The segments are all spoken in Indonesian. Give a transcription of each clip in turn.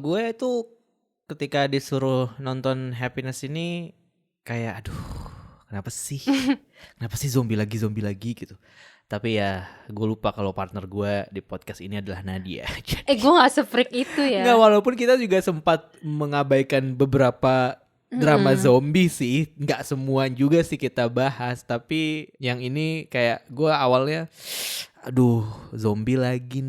gue tuh ketika disuruh nonton Happiness ini kayak aduh kenapa sih zombie lagi gitu. Tapi ya gue lupa kalau partner gue di podcast ini adalah Nadia. Gue gak se-freak itu ya. Nggak, walaupun kita juga sempat mengabaikan beberapa drama zombie sih, nggak semua juga sih kita bahas. Tapi yang ini kayak gue awalnya aduh zombie lagi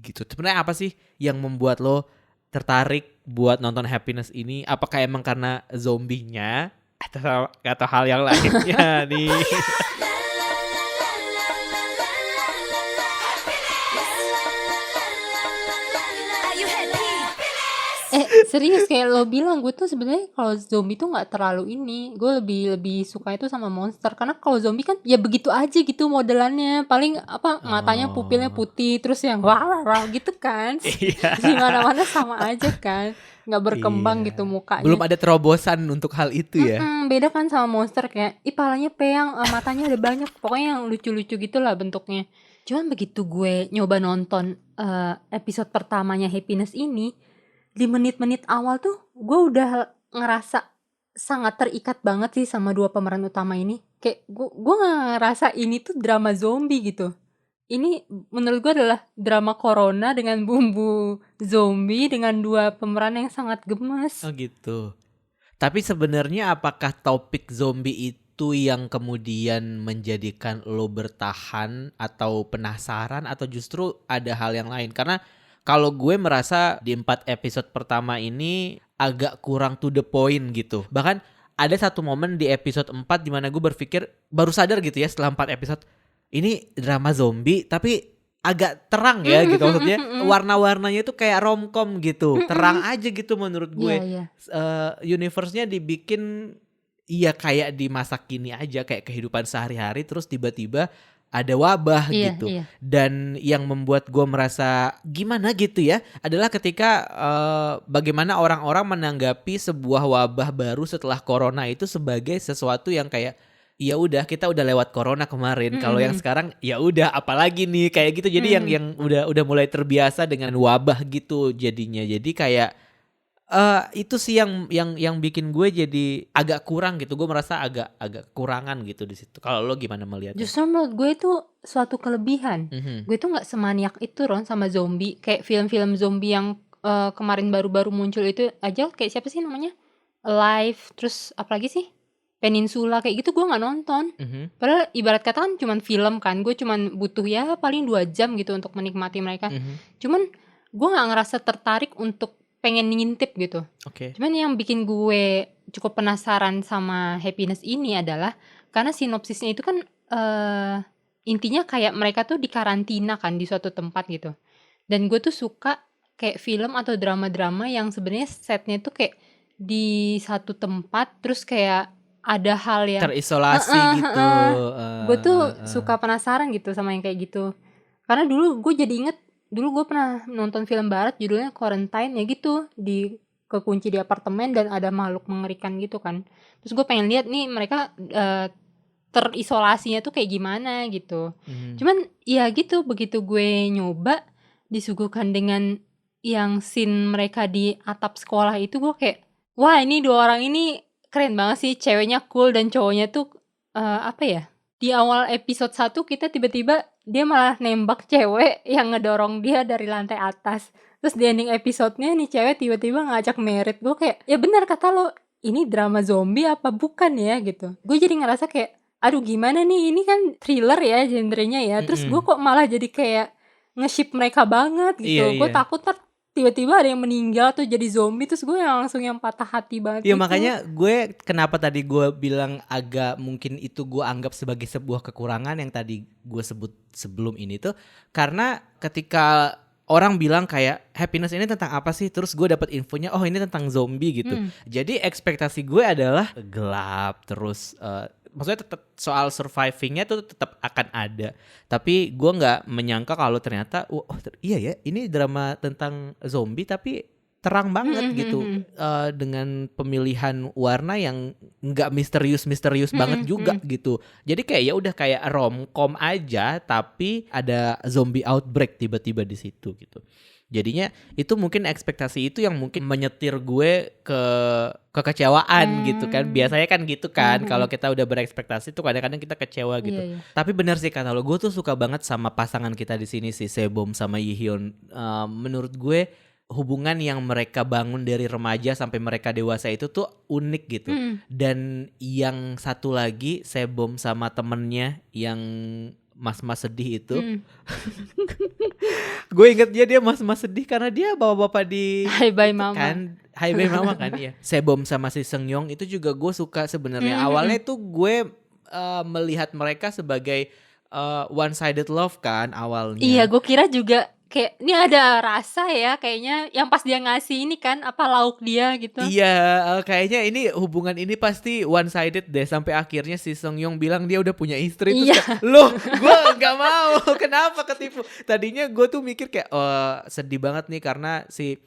gitu. Sebenarnya apa sih yang membuat lo tertarik buat nonton Happiness ini? Apakah emang karena zombinya atau hal yang lainnya nih? Serius kayak lo bilang, gue tuh sebenarnya kalau zombie tuh nggak terlalu ini. Gue lebih suka itu sama monster, karena kalau zombie kan ya begitu aja gitu modelannya. Paling matanya pupilnya putih terus yang wah gitu kan. Di mana-mana sama aja kan, nggak berkembang gitu mukanya. Belum ada terobosan untuk hal itu ya. Beda kan sama monster kayak palanya peyang, matanya ada banyak, pokoknya yang lucu-lucu gitulah bentuknya. Cuman begitu gue nyoba nonton episode pertamanya Happiness ini, di menit-menit awal tuh gue udah ngerasa sangat terikat banget sih sama dua pemeran utama ini. Kayak gue gak ngerasa ini tuh drama zombie gitu. Ini menurut gue adalah drama corona dengan bumbu zombie dengan dua pemeran yang sangat gemes. Oh gitu. Tapi sebenarnya apakah topik zombie itu yang kemudian menjadikan lo bertahan atau penasaran, atau justru ada hal yang lain? Karena kalau gue merasa di 4 episode pertama ini agak kurang to the point gitu. Bahkan ada satu momen di episode 4 di mana gue berpikir, baru sadar gitu ya setelah 4 episode, ini drama zombie tapi agak terang ya gitu. Maksudnya warna-warnanya tuh kayak romcom gitu. Terang aja gitu menurut gue. Universe-nya dibikin iya kayak di masa kini aja, kayak kehidupan sehari-hari, terus tiba-tiba ada wabah gitu. Dan yang membuat gue merasa gimana gitu ya adalah ketika bagaimana orang-orang menanggapi sebuah wabah baru setelah corona itu sebagai sesuatu yang kayak ya udah, kita udah lewat corona kemarin. Kalau yang sekarang ya udah apalagi nih kayak gitu. Jadi yang udah mulai terbiasa dengan wabah gitu jadinya. Jadi kayak itu sih yang bikin gue jadi agak kurang gitu. Gue merasa agak kurangan gitu di situ. Kalau lo gimana melihatnya? Justru menurut gue itu suatu kelebihan. Gue tuh nggak semaniak itu Ron sama zombie. Kayak film-film zombie yang kemarin baru-baru muncul itu aja, kayak siapa sih namanya? Alive, terus apalagi sih? Peninsula, kayak gitu gue nggak nonton. Padahal ibarat kata kan cuman film kan. Gue cuman butuh ya paling 2 jam gitu untuk menikmati mereka. Cuman gue nggak ngerasa tertarik untuk pengen ngintip gitu. Cuman yang bikin gue cukup penasaran sama Happiness ini adalah karena sinopsisnya itu kan intinya kayak mereka tuh di karantina kan di suatu tempat gitu. Dan gue tuh suka kayak film atau drama-drama yang sebenarnya setnya tuh kayak di satu tempat terus kayak ada hal yang terisolasi gitu. Gue tuh suka penasaran gitu sama yang kayak gitu. Karena dulu gue jadi inget, dulu gue pernah nonton film barat judulnya Quarantine ya gitu, kekunci di apartemen dan ada makhluk mengerikan gitu kan. Terus gue pengen lihat nih mereka terisolasinya tuh kayak gimana gitu. Cuman ya gitu, begitu gue nyoba disuguhkan dengan yang scene mereka di atap sekolah itu, gue kayak wah ini 2 orang ini keren banget sih. Ceweknya cool dan cowoknya tuh di awal episode 1 kita tiba-tiba dia malah nembak cewek yang ngedorong dia dari lantai atas. Terus di ending episodenya nih cewek tiba-tiba ngajak merit. Gue kayak ya benar kata lo, ini drama zombie apa bukan ya gitu. Gue jadi ngerasa kayak aduh gimana nih, ini kan thriller ya genrenya ya. Terus gue kok malah jadi kayak nge-ship mereka banget gitu. Gue takut tiba-tiba ada yang meninggal tuh jadi zombie, terus gue langsung yang patah hati banget. Ya makanya gue kenapa tadi gue bilang agak mungkin itu gue anggap sebagai sebuah kekurangan yang tadi gue sebut sebelum ini tuh, karena ketika orang bilang kayak Happiness ini tentang apa sih, terus gue dapet infonya oh ini tentang zombie gitu. Jadi ekspektasi gue adalah gelap terus maksudnya tetap soal survivingnya tuh tetap akan ada, tapi gue nggak menyangka kalau ternyata iya ya ini drama tentang zombie tapi terang banget gitu, dengan pemilihan warna yang nggak misterius banget juga gitu. Jadi kayak ya udah kayak romcom aja tapi ada zombie outbreak tiba-tiba di situ gitu. Jadinya itu mungkin ekspektasi itu yang mungkin menyetir gue ke kekecewaan gitu kan. Biasanya kan gitu kan, kalau kita udah berekspektasi tuh kadang-kadang kita kecewa gitu. Iya, iya. Tapi benar sih kata lo, gue tuh suka banget sama pasangan kita di sini sih, Sebom sama Yihyun. Menurut gue hubungan yang mereka bangun dari remaja sampai mereka dewasa itu tuh unik gitu. Dan yang satu lagi, Sebom sama temennya yang mas-mas sedih itu. Gue inget dia mas-mas sedih karena dia bapak-bapak di Hai Bye itu Mama kan, Hai Bye Mama kan ya. Sebom sama si Seungyeong itu juga gue suka sebenarnya. Awalnya tuh gue melihat mereka sebagai one sided love kan awalnya. Iya, gue kira juga kayak ini ada rasa ya kayaknya yang pas dia ngasih ini kan apa lauk dia gitu. Iya, kayaknya ini hubungan ini pasti one sided deh, sampai akhirnya si Seungyeong bilang dia udah punya istri. Terus kayak, loh gue gak mau, kenapa ketipu. Tadinya gue tuh mikir kayak sedih banget nih karena si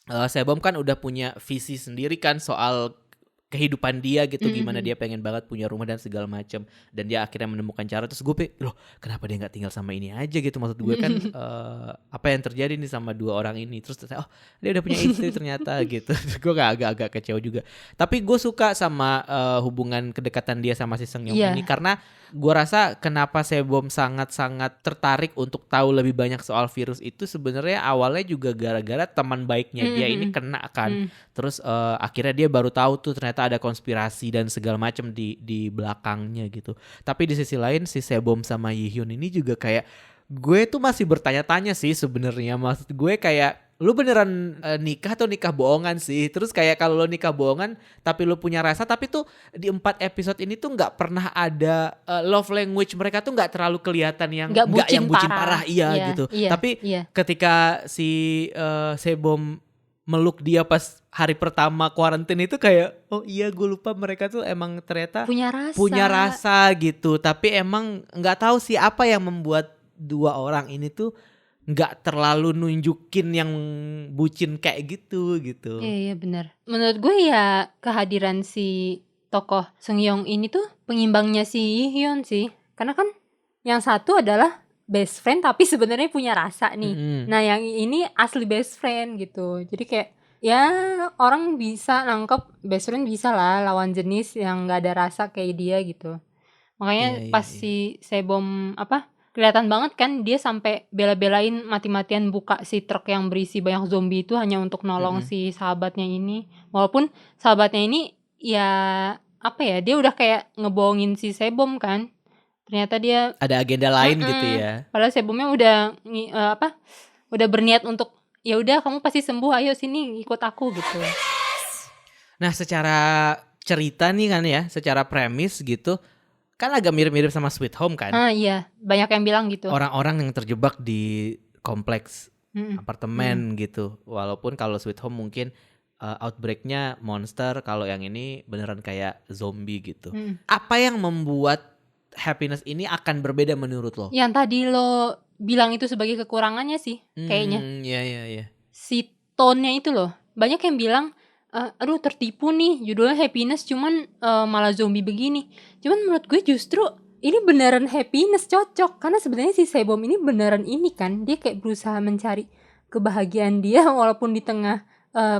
Sebom kan udah punya visi sendiri kan soal kehidupan dia gitu, gimana dia pengen banget punya rumah dan segala macam, dan dia akhirnya menemukan cara. Terus gue pikir, loh kenapa dia nggak tinggal sama ini aja gitu, maksud gue kan apa yang terjadi nih sama dua orang ini. Terus oh dia udah punya istri ternyata gitu. Gue agak kecewa juga, tapi gue suka sama hubungan kedekatan dia sama si Seungyeong ini, karena gue rasa kenapa Sebom sangat-sangat tertarik untuk tahu lebih banyak soal virus itu sebenarnya awalnya juga gara-gara teman baiknya dia ini kena kan. Terus akhirnya dia baru tahu tuh ternyata ada konspirasi dan segala macam di belakangnya gitu. Tapi di sisi lain si Sebom sama Yihyun ini juga kayak, gue tuh masih bertanya-tanya sih sebenarnya. Maksud gue kayak, lu beneran nikah atau nikah bohongan sih? Terus kayak kalau lu nikah bohongan tapi lu punya rasa, tapi tuh di 4 episode ini tuh nggak pernah ada love language mereka tuh nggak terlalu kelihatan yang nggak yang bucin parah, gitu. Tapi ketika si Sebom meluk dia pas hari pertama kuarantin itu kayak, oh iya gue lupa mereka tuh emang ternyata punya rasa gitu. Tapi emang nggak tahu sih apa yang membuat dua orang ini tuh nggak terlalu nunjukin yang bucin kayak gitu. Iya benar. Menurut gue ya kehadiran si tokoh Seungyeong ini tuh pengimbangnya si Yihyun sih. Karena kan yang satu adalah best friend tapi sebenarnya punya rasa nih. Nah yang ini asli best friend gitu. Jadi kayak ya orang bisa nangkep best friend bisa lah lawan jenis yang nggak ada rasa kayak dia gitu. Makanya pas si Sebom kelihatan banget kan dia sampai bela-belain mati-matian buka si truk yang berisi banyak zombie itu hanya untuk nolong si sahabatnya ini. Walaupun sahabatnya ini ya dia udah kayak ngebohongin si Sebom kan. Ternyata dia ada agenda lain gitu ya. Padahal Sebomnya udah berniat untuk ya udah kamu pasti sembuh, ayo sini ikut aku gitu. Nah, secara cerita nih kan ya, secara premis gitu kan agak mirip-mirip sama Sweet Home kan? Iya, banyak yang bilang gitu. Orang-orang yang terjebak di kompleks apartemen gitu. Walaupun kalau Sweet Home mungkin outbreak-nya monster, kalau yang ini beneran kayak zombie gitu. Apa yang membuat Happiness ini akan berbeda menurut lo? Yang tadi lo bilang itu sebagai kekurangannya sih kayaknya. Iya. Si tone-nya itu loh. Banyak yang bilang aduh tertipu nih judulnya Happiness cuman malah zombie begini. Cuman menurut gue justru ini beneran Happiness cocok. Karena sebenarnya si Sebom ini beneran ini kan. Dia kayak berusaha mencari kebahagiaan dia walaupun di tengah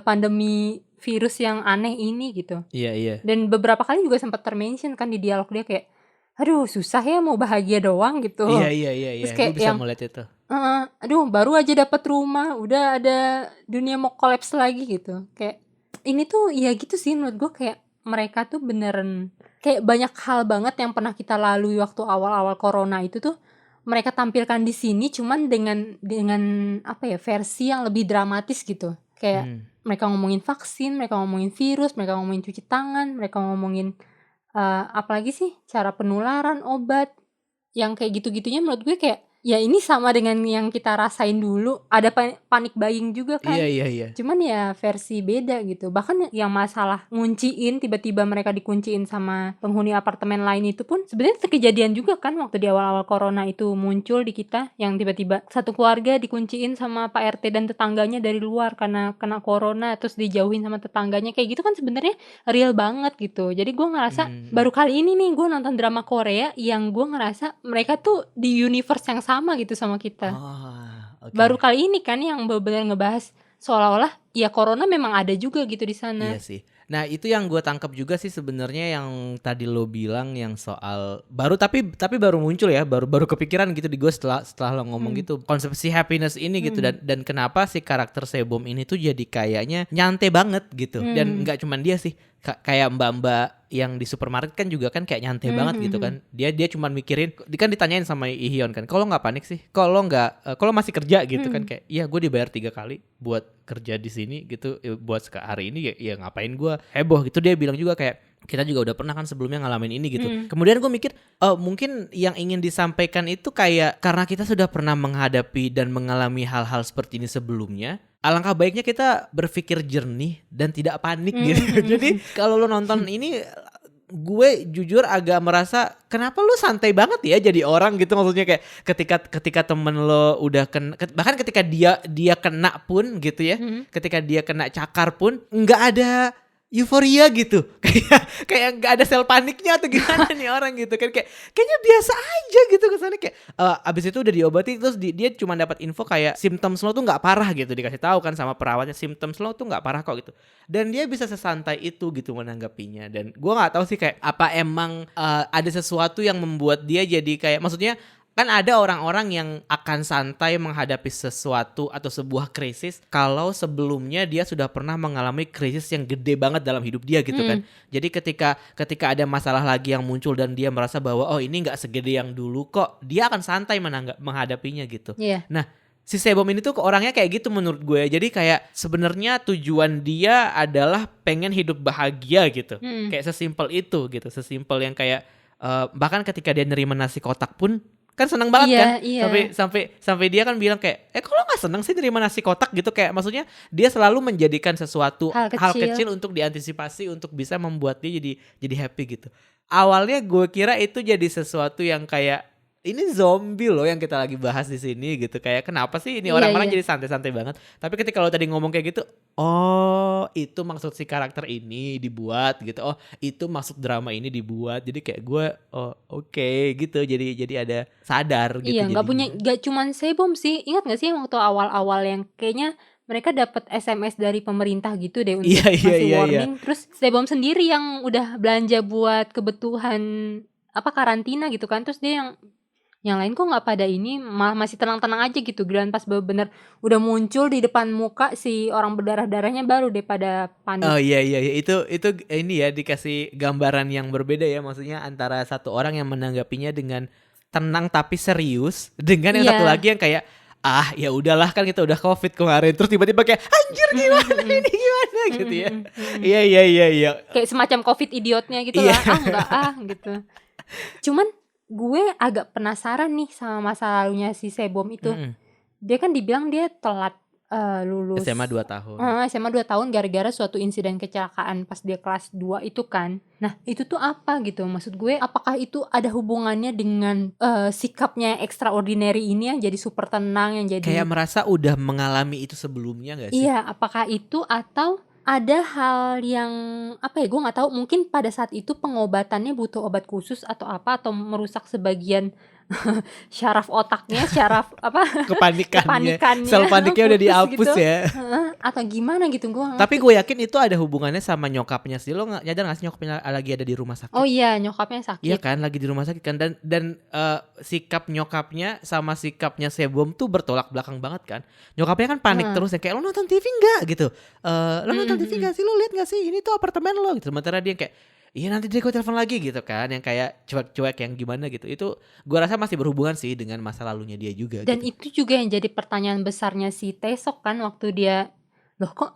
pandemi virus yang aneh ini gitu. Iya. Dan beberapa kali juga sempat termention kan di dialog dia kayak, aduh susah ya mau bahagia doang gitu. Iya. Terus kayak gue bisa ngeliat itu. Aduh baru aja dapat rumah udah ada dunia mau kolaps lagi gitu. Kayak ini tuh ya gitu sih menurut gue, kayak mereka tuh beneran kayak banyak hal banget yang pernah kita lalui waktu awal-awal corona itu tuh mereka tampilkan di sini, cuman dengan versi yang lebih dramatis gitu. Kayak mereka ngomongin vaksin, mereka ngomongin virus, mereka ngomongin cuci tangan, mereka ngomongin apalagi sih cara penularan, obat, yang kayak gitu-gitunya menurut gue kayak ya ini sama dengan yang kita rasain dulu. Ada panic buying juga kan. Iya. Cuman ya versi beda gitu. Bahkan yang masalah ngunciin, tiba-tiba mereka dikunciin sama penghuni apartemen lain itu pun sebenarnya kejadian juga kan waktu di awal-awal corona itu muncul di kita, yang tiba-tiba satu keluarga dikunciin sama Pak RT dan tetangganya dari luar karena kena corona, terus dijauhin sama tetangganya. Kayak gitu kan sebenarnya real banget gitu. Jadi gue ngerasa baru kali ini nih gue nonton drama Korea yang gue ngerasa mereka tuh di universe yang sama gitu sama kita. oke. Baru kali ini kan yang benar-benar ngebahas seolah-olah ya corona memang ada juga gitu di sana. Iya sih. Nah itu yang gue tangkap juga sih sebenarnya yang tadi lo bilang yang soal baru tapi baru muncul ya, baru kepikiran gitu di gue setelah lo ngomong gitu konsep si happiness ini gitu, dan kenapa si karakter Sebom ini tuh jadi kayaknya nyantai banget gitu, dan nggak cuman dia sih, kayak mbak-mbak yang di supermarket kan juga kan kayak nyantai banget gitu kan, dia cuman mikirin, kan ditanyain sama Ihyun kan, kalau nggak panik sih, kalau masih kerja gitu kan, kayak iya gue dibayar 3 kali buat kerja di sini gitu, buat hari ini ya ngapain gue heboh gitu. Dia bilang juga kayak kita juga udah pernah kan sebelumnya ngalamin ini gitu. Kemudian gue mikir mungkin yang ingin disampaikan itu kayak karena kita sudah pernah menghadapi dan mengalami hal-hal seperti ini sebelumnya, alangkah baiknya kita berpikir jernih dan tidak panik gitu. Jadi kalau lo nonton ini, gue jujur agak merasa kenapa lu santai banget ya jadi orang gitu, maksudnya kayak ketika temen lo udah bahkan ketika dia kena pun gitu ya, ketika dia kena cakar pun nggak ada euforia gitu, kayak nggak ada sel paniknya atau gimana nih orang gitu kan, kayaknya biasa aja gitu kesannya, kayak abis itu udah diobati terus dia cuma dapat info kayak symptoms lo tuh nggak parah gitu, dikasih tahu kan sama perawatnya symptoms lo tuh nggak parah kok gitu, dan dia bisa sesantai itu gitu menanggapinya. Dan gue nggak tahu sih kayak apa emang ada sesuatu yang membuat dia jadi kayak, maksudnya kan ada orang-orang yang akan santai menghadapi sesuatu atau sebuah krisis kalau sebelumnya dia sudah pernah mengalami krisis yang gede banget dalam hidup dia gitu kan. Jadi ketika ada masalah lagi yang muncul dan dia merasa bahwa oh ini nggak segede yang dulu kok, dia akan santai menghadapinya gitu. Iya. Nah, si Sebom ini tuh orangnya kayak gitu menurut gue. Jadi kayak sebenarnya tujuan dia adalah pengen hidup bahagia gitu. Kayak sesimpel itu gitu, sesimpel yang kayak bahkan ketika dia nerima nasi kotak pun kan seneng banget kan, sampai dia kan bilang kayak kalau nggak seneng sih nerima nasi kotak gitu, kayak maksudnya dia selalu menjadikan sesuatu hal kecil untuk diantisipasi untuk bisa membuat dia jadi happy gitu. Awalnya gue kira itu jadi sesuatu yang kayak ini zombie loh yang kita lagi bahas di sini gitu, kayak kenapa sih ini orang-orang jadi santai-santai banget. Tapi ketika lo tadi ngomong kayak gitu, oh itu maksud si karakter ini dibuat gitu, oh itu maksud drama ini dibuat, jadi kayak gue oh oke gitu, jadi ada sadar gitu. Iya, nggak cuman Sebom sih, ingat nggak sih waktu awal-awal yang kayaknya mereka dapat SMS dari pemerintah gitu deh untuk ngasih warning. Terus Sebom sendiri yang udah belanja buat kebutuhan karantina gitu kan, terus dia yang lain kok nggak pada ini, malah masih tenang-tenang aja gitu. Giliran pas bener udah muncul di depan muka si orang berdarah-darahnya baru deh pada panik. Oh iya itu ini ya, dikasih gambaran yang berbeda ya, maksudnya antara satu orang yang menanggapinya dengan tenang tapi serius, dengan yang satu lagi yang kayak ya udahlah kan kita udah COVID kemarin, terus tiba-tiba kayak anjir gimana ini gimana gitu ya. Iya. Kayak semacam COVID idiotnya gitu lah. Enggak gitu. Cuman gue agak penasaran nih sama masa lalunya si Sebom itu. Dia kan dibilang dia telat lulus SMA 2 tahun. SMA 2 tahun gara-gara suatu insiden kecelakaan pas dia kelas 2 itu kan. Nah itu tuh apa gitu, maksud gue apakah itu ada hubungannya dengan sikapnya extraordinary ini yang jadi super tenang, yang jadi kayak merasa udah mengalami itu sebelumnya gak sih? Iya, apakah itu atau ada hal yang gue nggak tahu, mungkin pada saat itu pengobatannya butuh obat khusus atau apa, atau merusak sebagian syaraf otaknya, kepanikannya, sel paniknya udah dihapus gitu. Ya atau gimana gitu, gue nggak. Tapi gue yakin itu ada hubungannya sama nyokapnya sih. Lo nyadar gak sih nyokapnya lagi ada di rumah sakit? Oh iya, nyokapnya sakit. Iya kan, lagi di rumah sakit kan, dan sikap nyokapnya sama sikapnya Sebom tuh bertolak belakang banget kan. Nyokapnya kan panik terus ya, kayak lo nonton TV nggak gitu, lo nonton TV nggak sih, lo lihat nggak sih ini tuh apartemen lo gitu. Sementara dia kayak iya nanti dia gue telepon lagi gitu kan, yang kayak cuek-cuek yang gimana gitu. Itu gue rasa masih berhubungan sih dengan masa lalunya dia juga. Dan gitu. itu juga yang jadi pertanyaan besarnya si Taesok kan, waktu dia loh kok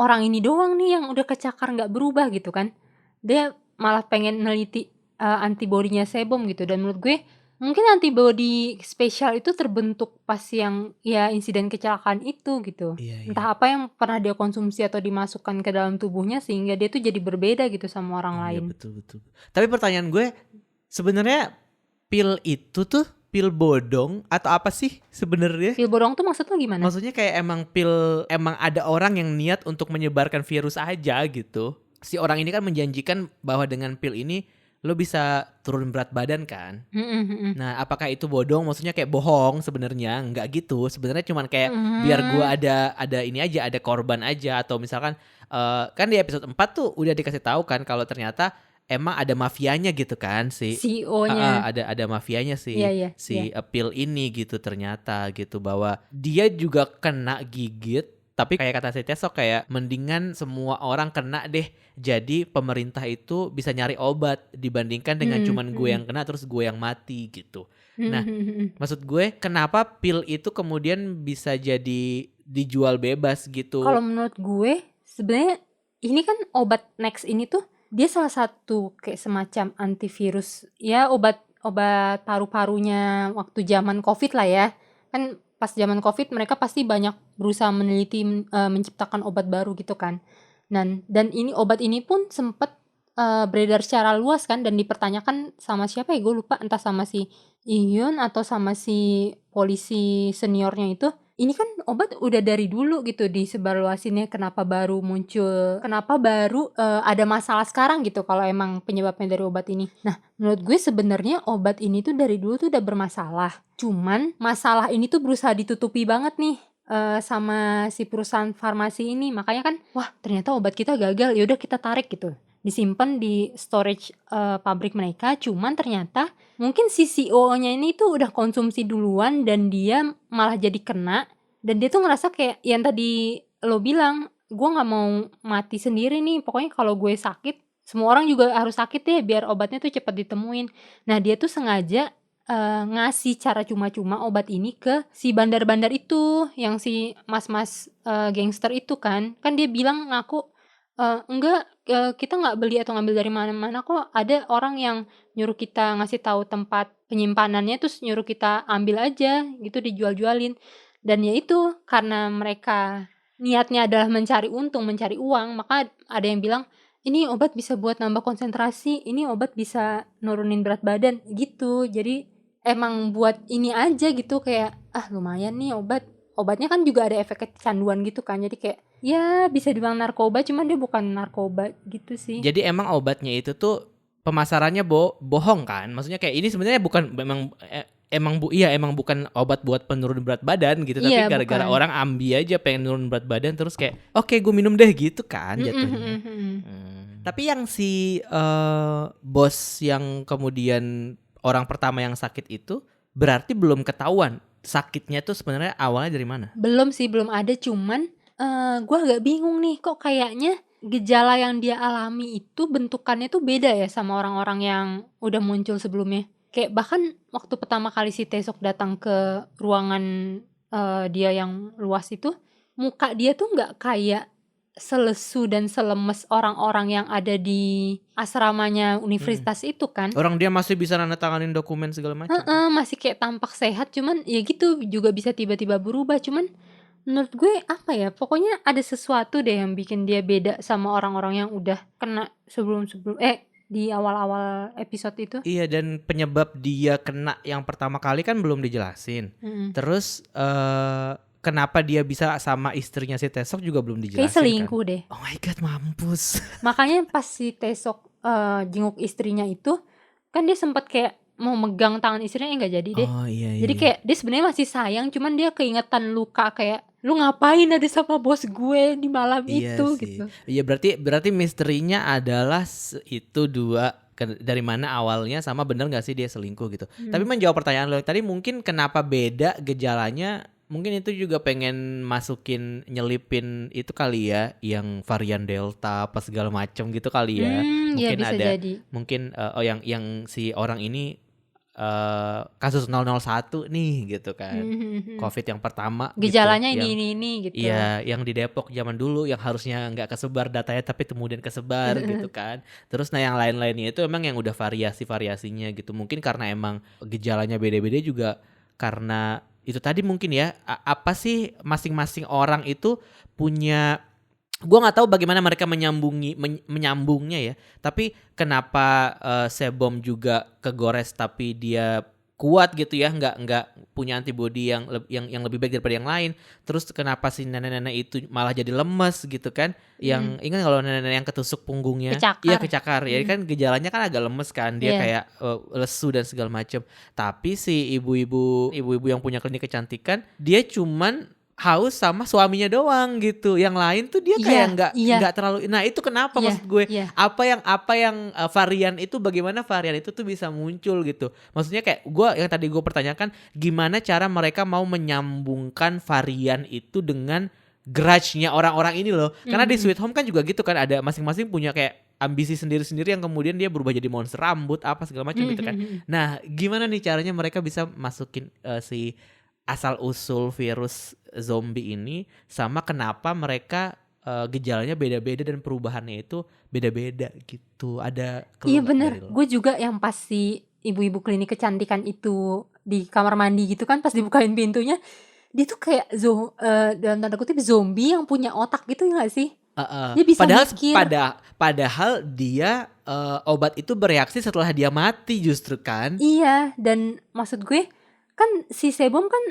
orang ini doang nih yang udah kecakar nggak berubah gitu kan. Dia malah pengen neliti antibodinya Sebom gitu. Dan menurut gue mungkin antibody spesial itu terbentuk pas yang insiden kecelakaan itu gitu. Iya. Entah apa yang pernah dia konsumsi atau dimasukkan ke dalam tubuhnya sehingga dia tuh jadi berbeda gitu sama orang lain. Betul. Tapi pertanyaan gue, sebenarnya pil itu tuh pil bodong atau apa sih sebenarnya? Pil bodong tuh maksudnya gimana? Maksudnya kayak emang ada orang yang niat untuk menyebarkan virus aja gitu. Si orang ini kan menjanjikan bahwa dengan pil ini lo bisa turun berat badan kan. Mhm. Nah, apakah itu bodong? Maksudnya kayak bohong sebenarnya? Enggak gitu. Sebenarnya cuman kayak biar gua ada ini aja, ada korban aja, atau misalkan kan di episode 4 tuh udah dikasih tahu kan kalau ternyata emang ada mafianya gitu kan CEO-nya. ada mafianya Iya iya iya. si Pil ini gitu ternyata gitu, bahwa dia juga kena gigit. Tapi kayak kata si Tesok, kayak mendingan semua orang kena deh. Jadi pemerintah itu bisa nyari obat dibandingkan dengan cuman gue yang kena terus gue yang mati gitu. Nah, maksud gue kenapa pil itu kemudian bisa jadi dijual bebas Kalau gitu? menurut gue sebenarnya ini kan obat Next ini tuh dia salah satu kayak semacam antivirus ya, obat paru-parunya waktu zaman Covid lah ya. Kan pas zaman Covid mereka pasti banyak berusaha meneliti menciptakan obat baru gitu kan. Dan ini obat ini pun sempet beredar secara luas kan dan dipertanyakan sama siapa ya gue lupa, entah sama si Ihyun atau sama si polisi seniornya itu. Ini kan obat udah dari dulu gitu disebarluasinnya, kenapa baru muncul, kenapa baru ada masalah sekarang gitu kalau emang penyebabnya dari obat ini. Nah, menurut gue sebenarnya obat ini tuh dari dulu tuh udah bermasalah. Cuman masalah ini tuh berusaha ditutupi banget nih sama si perusahaan farmasi ini. Makanya kan, wah ternyata obat kita gagal, yaudah kita tarik gitu. Disimpan di storage pabrik mereka, cuman ternyata mungkin si CEO-nya ini tuh udah konsumsi duluan dan dia malah jadi kena. Dan dia tuh ngerasa kayak yang tadi lo bilang, gue gak mau mati sendiri nih, pokoknya kalau gue sakit semua orang juga harus sakit deh biar obatnya tuh cepat ditemuin. Nah dia tuh sengaja ngasih cara cuma-cuma obat ini ke si bandar-bandar itu, yang si mas-mas gangster itu kan dia bilang ngaku enggak, kita nggak beli atau ngambil dari mana-mana kok, ada orang yang nyuruh kita ngasih tahu tempat penyimpanannya terus nyuruh kita ambil aja gitu, dijual-jualin. Dan ya itu karena mereka niatnya adalah mencari untung, mencari uang, maka ada yang bilang ini obat bisa buat nambah konsentrasi, ini obat bisa nurunin berat badan gitu. Jadi emang buat ini aja gitu, kayak lumayan nih obatnya kan juga ada efek kecanduan gitu kan, jadi kayak ya bisa dibilang narkoba cuman dia bukan narkoba gitu sih. Jadi emang obatnya itu tuh pemasarannya bohong kan? Maksudnya kayak ini sebenarnya bukan emang bukan obat buat penurun berat badan gitu, tapi Iya gara-gara bukan. orang ambil aja pengen nurun berat badan terus kayak oke gue minum deh gitu kan jatuhnya. Tapi yang si bos yang kemudian orang pertama yang sakit itu berarti belum ketahuan sakitnya tuh sebenarnya awalnya dari mana? Belum sih, belum ada, cuman gue agak bingung nih, kok kayaknya gejala yang dia alami itu bentukannya tuh beda ya sama orang-orang yang udah muncul sebelumnya. Kayak bahkan waktu pertama kali si Taesuk datang ke ruangan dia yang luas itu, muka dia tuh nggak kayak selesu dan selemes orang-orang yang ada di asramanya universitas itu kan. Orang dia masih bisa nandatanganin dokumen segala macam. Masih kayak tampak sehat, cuman ya gitu juga bisa tiba-tiba berubah. Cuman menurut gue apa ya, pokoknya ada sesuatu deh yang bikin dia beda sama orang-orang yang udah kena sebelum-sebelum di awal-awal episode itu. Iya, dan penyebab dia kena yang pertama kali kan belum dijelasin. Terus kenapa dia bisa sama istrinya si Taesuk juga belum dijelasin. Kayak selingkuh kan? deh. Oh my god, mampus. Makanya pas si Taesuk jenguk istrinya itu kan dia sempat kayak mau megang tangan istrinya, nggak jadi deh. Oh iya. Jadi kayak dia sebenarnya masih sayang, cuman dia keingetan luka kayak lu ngapain ada sama bos gue di malam itu sih. gitu. Iya, berarti misterinya adalah itu dua dari mana awalnya, sama bener nggak sih dia selingkuh gitu. Tapi menjawab pertanyaan lo tadi, mungkin kenapa beda gejalanya, mungkin itu juga pengen nyelipin itu kali ya, yang varian Delta apa segala macam gitu kali ya. Mungkin bisa ada jadi. mungkin yang si orang ini kasus 001 nih gitu kan. Covid yang pertama Gejalanya gitu, ini gitu. Iya, yang di Depok zaman dulu yang harusnya nggak kesebar datanya tapi kemudian kesebar gitu kan. Terus yang lain-lainnya itu emang yang udah variasinya gitu. Mungkin karena emang gejalanya beda-beda juga, karena itu tadi mungkin ya, apa sih masing-masing orang itu punya, gue nggak tahu bagaimana mereka menyambungnya ya. Tapi kenapa Sebom juga kegores tapi dia kuat gitu ya, nggak punya antibody yang lebih baik daripada yang lain. Terus kenapa si nenek-nenek itu malah jadi lemes gitu kan? Yang ingat kalau nenek-nenek yang ketusuk punggungnya, iya Kecakar. kecakar. Ya kan gejalanya kan agak lemes kan, dia Iya. kayak lesu dan segala macam. Tapi si ibu-ibu yang punya klinik kecantikan, dia cuman haus sama suaminya doang gitu. Yang lain tuh dia kayak Iya, iya, nggak terlalu. Nah, itu kenapa iya, maksud gue? iya. Apa yang varian itu, bagaimana varian itu tuh bisa muncul gitu. Maksudnya kayak yang tadi gue pertanyakan, gimana cara mereka mau menyambungkan varian itu dengan grudge-nya orang-orang ini loh. Karena di Sweet Home kan juga gitu kan, ada masing-masing punya kayak ambisi sendiri-sendiri yang kemudian dia berubah jadi monster rambut apa segala macam gitu kan. Nah, gimana nih caranya mereka bisa masukin si asal usul virus zombie ini, sama kenapa mereka gejalanya beda-beda dan perubahannya itu beda-beda gitu. Ada Iya clue nggak bener, dari lo? gue juga yang pas si ibu-ibu klinik kecantikan itu di kamar mandi gitu kan, pas dibukain pintunya, dia tuh kayak dalam tanda kutip zombie yang punya otak gitu ya gak sih? Heeh. Dia bisa Padahal mikir. padahal dia obat itu bereaksi setelah dia mati justru kan? Iya, dan maksud gue kan si Sebum kan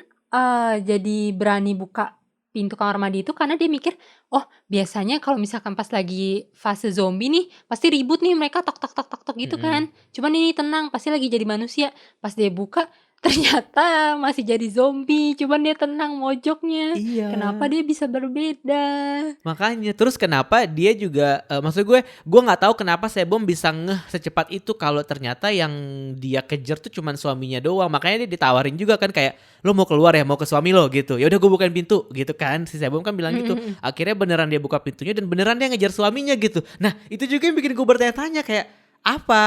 jadi berani buka pintu kamar mandi itu karena dia mikir, oh biasanya kalau misalkan pas lagi fase zombie nih pasti ribut nih mereka tok tok tok tok tok gitu kan. Cuman ini tenang, pasti lagi jadi manusia. Pas dia buka ternyata masih jadi zombie, cuman dia tenang mojoknya. Iya. Kenapa dia bisa berbeda? Makanya terus kenapa dia juga maksud gue nggak tahu kenapa Sebom bisa ngeh secepat itu kalau ternyata yang dia kejar tuh cuman suaminya doang. Makanya dia ditawarin juga kan kayak, lo mau keluar ya, mau ke suami lo gitu. Ya udah gue bukain pintu gitu kan. Si Sebom kan bilang gitu. Akhirnya beneran dia buka pintunya dan beneran dia ngejar suaminya gitu. Nah, itu juga yang bikin gue bertanya-tanya kayak apa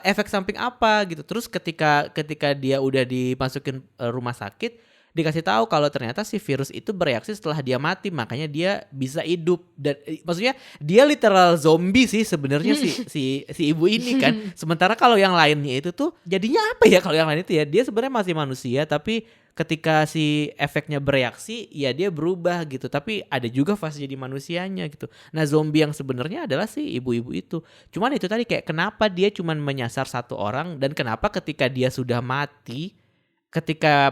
efek samping apa gitu. Terus ketika dia udah dimasukin rumah sakit, dikasih tahu kalau ternyata si virus itu bereaksi setelah dia mati, makanya dia bisa hidup. Dan maksudnya dia literal zombie sih sebenarnya si ibu ini kan. Sementara kalau yang lainnya itu tuh jadinya apa ya, kalau yang lain itu ya dia sebenarnya masih manusia, tapi ketika si efeknya bereaksi ya dia berubah gitu. Tapi ada juga fase jadi manusianya gitu. Nah, zombie yang sebenarnya adalah si ibu-ibu itu. Cuman itu tadi kayak kenapa dia cuman menyasar satu orang, dan kenapa ketika dia sudah mati, ketika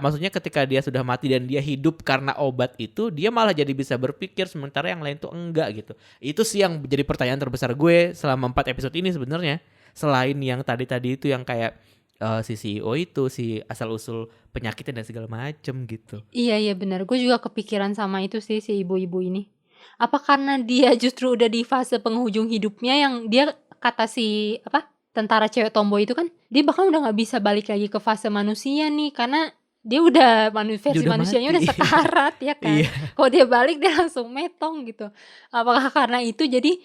dia sudah mati dan dia hidup karena obat itu, dia malah jadi bisa berpikir sementara yang lain tuh enggak gitu. Itu sih yang jadi pertanyaan terbesar gue selama 4 episode ini sebenarnya. Selain yang tadi itu yang kayak si CEO itu, si asal usul penyakitnya dan segala macem gitu. Iya benar, gue juga kepikiran sama itu sih si ibu-ibu ini. Apa karena dia justru udah di fase penghujung hidupnya yang dia kata si tentara cewek tomboy itu kan, dia bahkan udah nggak bisa balik lagi ke fase manusia nih karena dia udah versi udah manusianya mati. udah sekarat ya kan. Iya. Kalau dia balik dia langsung metong gitu. Apakah karena itu jadi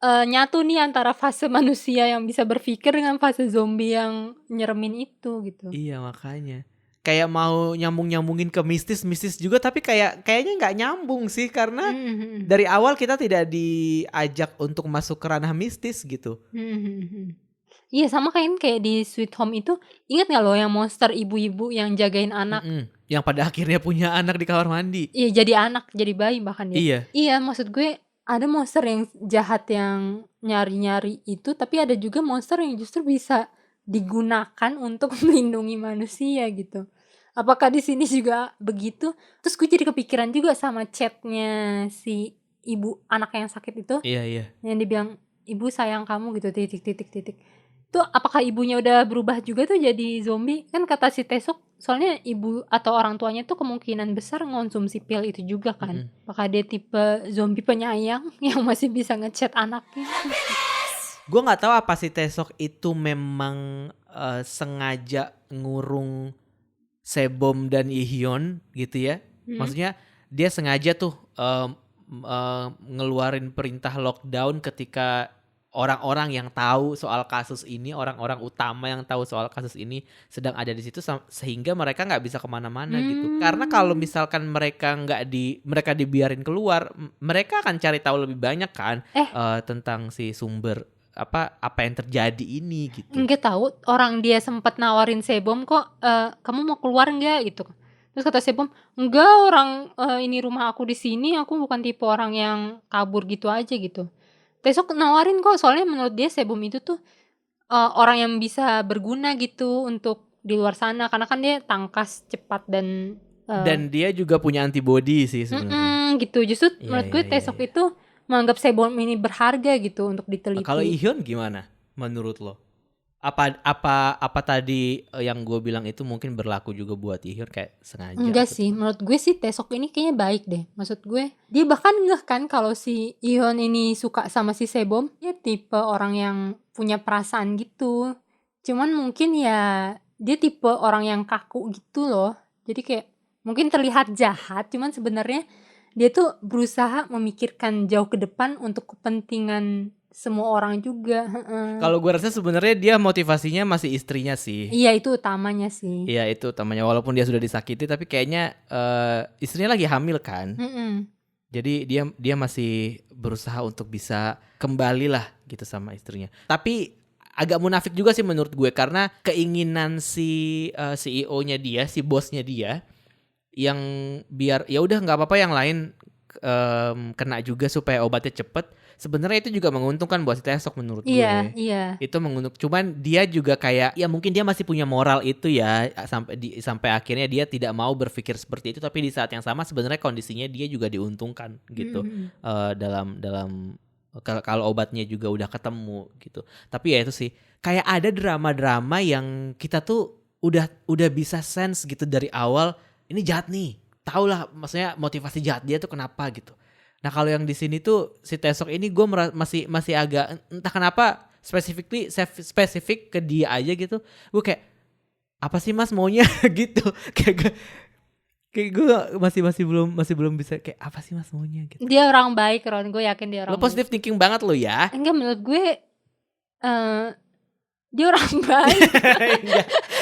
nyatu nih antara fase manusia yang bisa berpikir dengan fase zombie yang nyeremin itu gitu. Iya, makanya kayak mau nyambungin ke mistis juga, tapi kayaknya nggak nyambung sih karena dari awal kita tidak diajak untuk masuk ke ranah mistis gitu. Iya sama kayak di Sweet Home itu, ingat gak lo yang monster ibu-ibu yang jagain anak? Yang pada akhirnya punya anak di kamar mandi. Iya jadi anak, jadi bayi bahkan dia. Iya. Iya maksud gue ada monster yang jahat yang nyari-nyari itu, tapi ada juga monster yang justru bisa digunakan untuk melindungi manusia gitu. Apakah di sini juga begitu? Terus gue jadi kepikiran juga sama chatnya si ibu anak yang sakit itu. Iya. Yang dibilang, ibu sayang kamu gitu, titik. Itu apakah ibunya udah berubah juga tuh jadi zombie? Kan kata si Tesok, soalnya ibu atau orang tuanya tuh kemungkinan besar ngonsumsi pil itu juga kan. Apakah dia tipe zombie penyayang yang masih bisa ngechat anaknya? Gue nggak tahu apa si Tesok itu memang sengaja ngurung Sebom dan Ihyun gitu ya. Maksudnya dia sengaja tuh ngeluarin perintah lockdown ketika orang-orang yang tahu soal kasus ini, orang-orang utama yang tahu soal kasus ini sedang ada di situ, sehingga mereka nggak bisa kemana-mana gitu. Karena kalau misalkan mereka dibiarin keluar, mereka akan cari tahu lebih banyak kan tentang si sumber apa yang terjadi ini gitu. Enggak tahu, orang dia sempat nawarin Sebom kok, kamu mau keluar nggak gitu. Terus kata Sebom, enggak, orang ini rumah aku di sini, aku bukan tipe orang yang kabur gitu aja gitu. Tesok nawarin kok, soalnya menurut dia Sebom itu tuh orang yang bisa berguna gitu untuk di luar sana karena kan dia tangkas, cepat dan Dan dia juga punya antibody sih sebenarnya. gitu. Justru Iya, menurut gue iya, Taesok iya. itu menganggap sebom ini berharga gitu untuk Kalau diteliti. Ihyun gimana menurut lo? Apa tadi yang gue bilang itu mungkin berlaku juga buat Ihyun kayak sengaja Enggak atau sih, menurut gue sih Taesok ini kayaknya baik deh. Maksud gue, dia bahkan ngeh kan kalau si Ihyun ini suka sama si Sebom. Dia tipe orang yang punya perasaan gitu. Cuman mungkin ya dia tipe orang yang kaku gitu loh. Jadi kayak mungkin terlihat jahat, cuman sebenarnya dia tuh berusaha memikirkan jauh ke depan untuk kepentingan semua orang juga. Kalau gue rasa sebenarnya dia motivasinya masih istrinya sih. Iya, itu utamanya sih. Iya itu utamanya, walaupun dia sudah disakiti tapi kayaknya istrinya lagi hamil kan. Mm-mm. Jadi dia masih berusaha untuk bisa kembali lah gitu sama istrinya. Tapi agak munafik juga sih menurut gue karena keinginan si CEO-nya dia, si bosnya dia yang biar ya udah nggak apa-apa yang lain kena juga supaya obatnya cepet. Sebenarnya itu juga menguntungkan buat si Taesok menurut Iya, gue. iya. Itu menguntungkan. Cuman dia juga kayak ya mungkin dia masih punya moral itu ya sampai akhirnya dia tidak mau berpikir seperti itu, tapi di saat yang sama sebenarnya kondisinya dia juga diuntungkan gitu. Dalam kalau obatnya juga udah ketemu gitu. Tapi ya itu sih kayak ada drama-drama yang kita tuh udah bisa sense gitu dari awal ini jahat nih. Tahu lah maksudnya motivasi jahat dia tuh kenapa gitu. Nah kalau yang di sini tuh si Taesok ini gue masih agak entah kenapa spesifik ke dia aja gitu. Gue kayak apa sih mas maunya gitu. Kayak gue masih belum bisa kayak apa sih mas maunya gitu. Dia orang baik, Ron. Gue yakin dia orang Lo positive thinking banget lo ya. Enggak, menurut gue dia orang baik.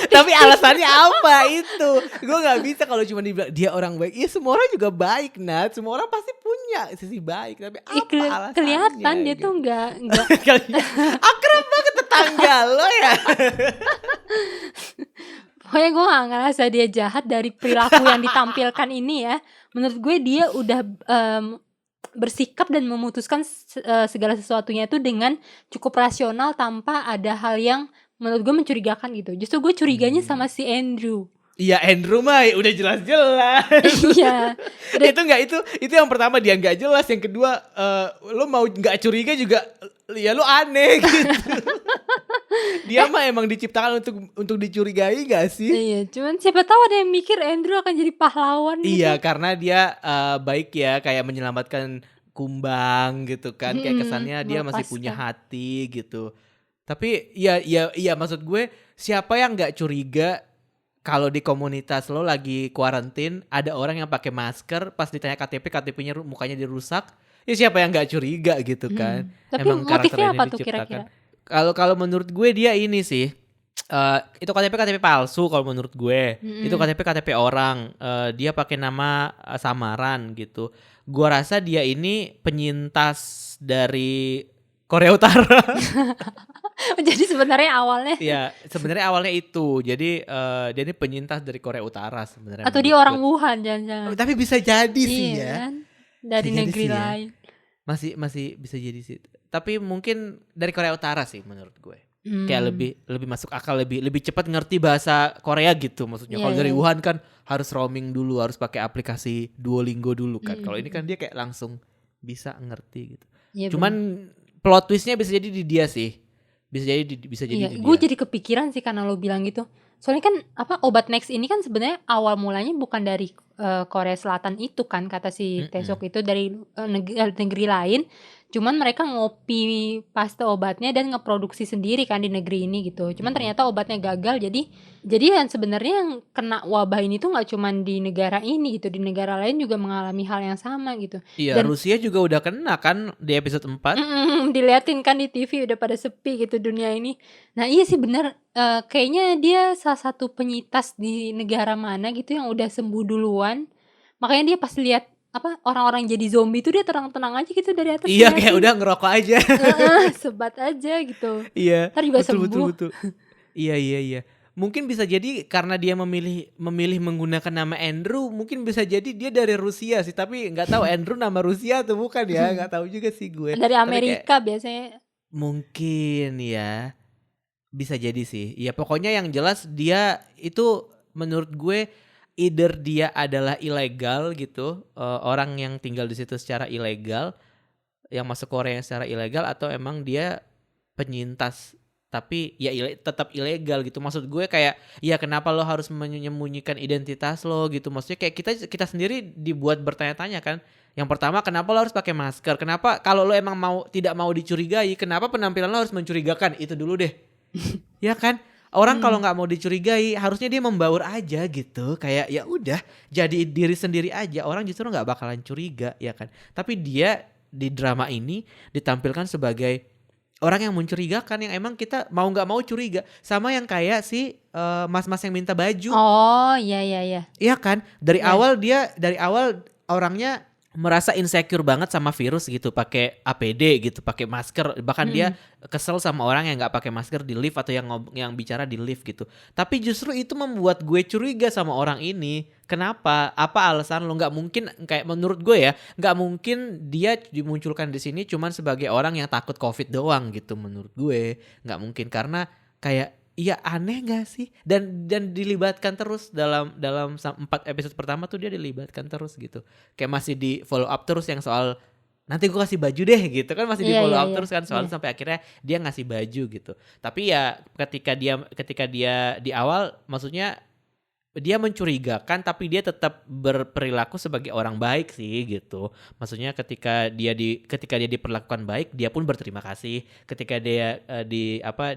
Tapi alasannya apa itu? Gue nggak bisa kalau cuma dibilang dia orang baik. Iya semua orang juga baik Nat. Semua orang pasti punya sisi baik. Tapi apa alasannya? Kelihatan dia gitu. tuh enggak Akrab banget tetangga lo ya. Pokoknya gue gak ngerasa dia jahat dari perilaku yang ditampilkan ini ya. Menurut gue dia udah bersikap dan memutuskan segala sesuatunya itu dengan cukup rasional tanpa ada hal yang menurut gue mencurigakan gitu. Justru gue curiganya sama si Andrew. Iya Andrew mah udah jelas-jelas. Iya. itu yang pertama dia nggak jelas, yang kedua lo mau nggak curiga juga ya lo aneh gitu. Dia mah emang diciptakan untuk dicurigai gak sih? Iya, cuman siapa tahu ada yang mikir Andrew akan jadi pahlawan gitu. Iya, karena dia baik ya, kayak menyelamatkan kumbang gitu kan. Kayak kesannya dia masih punya hati gitu. Tapi ya maksud gue siapa yang nggak curiga kalau di komunitas lo lagi kuarantin ada orang yang pakai masker pas ditanya KTP-nya mukanya dirusak, ya siapa yang nggak curiga gitu kan. Tapi Emang motifnya apa tuh diciptakan. kira-kira? Kalau menurut gue dia ini sih itu KTP palsu kalau menurut gue. Itu KTP orang. Dia pakai nama samaran gitu. Gua rasa dia ini penyintas dari Korea Utara. Jadi sebenarnya awalnya Iya, sebenarnya awalnya itu. Jadi dia ini penyintas dari Korea Utara sebenarnya. atau dia orang Wuhan jangan-jangan. Tapi bisa jadi sih Iya ya. kan? Dari Bisa jadi negeri sih ya. lain. Masih bisa jadi sih. Tapi mungkin dari Korea Utara sih menurut gue. Kayak lebih masuk akal, lebih cepat ngerti bahasa Korea gitu maksudnya. Kalau dari Wuhan kan harus roaming dulu, harus pakai aplikasi Duolingo dulu kan. Kalau ini kan dia kayak langsung bisa ngerti gitu. Ya, cuman plot twistnya bisa jadi di dia sih. Bisa jadi di dia. Gue jadi kepikiran sih karena lo bilang gitu. Soalnya kan obat Next ini kan sebenarnya awal mulanya bukan dari Korea Selatan itu kan, kata si Taesok itu dari negeri lain. Cuman mereka ngopi paste obatnya dan ngeproduksi sendiri kan di negeri ini gitu. Cuman ternyata obatnya gagal. Jadi yang sebenarnya yang kena wabah ini tuh nggak cuman di negara ini gitu, di negara lain juga mengalami hal yang sama gitu. Iya, dan Rusia juga udah kena kan di episode 4. Diliatin kan di TV udah pada sepi gitu dunia ini. Nah iya sih bener, kayaknya dia salah satu penyintas di negara mana gitu yang udah sembuh duluan. Makanya dia pas lihat orang-orang jadi zombie itu dia tenang-tenang aja gitu dari atas. Iya kayak udah ngerokok aja. Sebat aja gitu. Iya. Ntar juga sembuh. Betul. Iya. Mungkin bisa jadi karena dia memilih menggunakan nama Andrew, mungkin bisa jadi dia dari Rusia sih, tapi nggak tahu Andrew nama Rusia atau bukan ya, nggak tahu juga sih gue. Dari Amerika biasanya. Mungkin ya. Bisa jadi sih. Ya pokoknya yang jelas dia itu menurut gue either dia adalah ilegal gitu, orang yang tinggal di situ secara ilegal, yang masuk Korea secara ilegal, atau emang dia penyintas tapi ya tetap ilegal gitu. Maksud gue kayak ya kenapa lo harus menyembunyikan identitas lo gitu. Maksudnya kayak kita sendiri dibuat bertanya-tanya kan. Yang pertama, kenapa lo harus pakai masker? Kenapa kalau lo emang tidak mau dicurigai, kenapa penampilan lo harus mencurigakan? Itu dulu deh. Ya kan? Orang kalau nggak mau dicurigai, harusnya dia membaur aja gitu. Kayak ya udah, jadi diri sendiri aja. Orang justru nggak bakalan curiga, ya kan? Tapi dia di drama ini ditampilkan sebagai orang yang mencurigakan, yang emang kita mau nggak mau curiga. Sama yang kayak si mas-mas yang minta baju. Oh, iya. Iya kan? Dari Iya. awal orangnya merasa insecure banget sama virus gitu, pakai APD gitu, pakai masker, bahkan dia kesel sama orang yang nggak pakai masker di lift atau yang bicara di lift gitu. Tapi justru itu membuat gue curiga sama orang ini. Kenapa? Apa alasan lo? Nggak mungkin, kayak menurut gue ya, nggak mungkin dia dimunculkan di sini cuman sebagai orang yang takut COVID doang gitu. Menurut gue nggak mungkin, karena kayak iya aneh gak sih? Dan dilibatkan terus dalam 4 episode pertama tuh, dia dilibatkan terus gitu. Kayak masih di follow up terus yang soal nanti gue kasih baju deh gitu kan, masih di follow up terus kan soal sampai akhirnya dia ngasih baju gitu. Tapi ya ketika dia di awal, maksudnya dia mencurigakan tapi dia tetap berperilaku sebagai orang baik sih gitu. Maksudnya ketika dia diperlakukan baik, dia pun berterima kasih. Ketika dia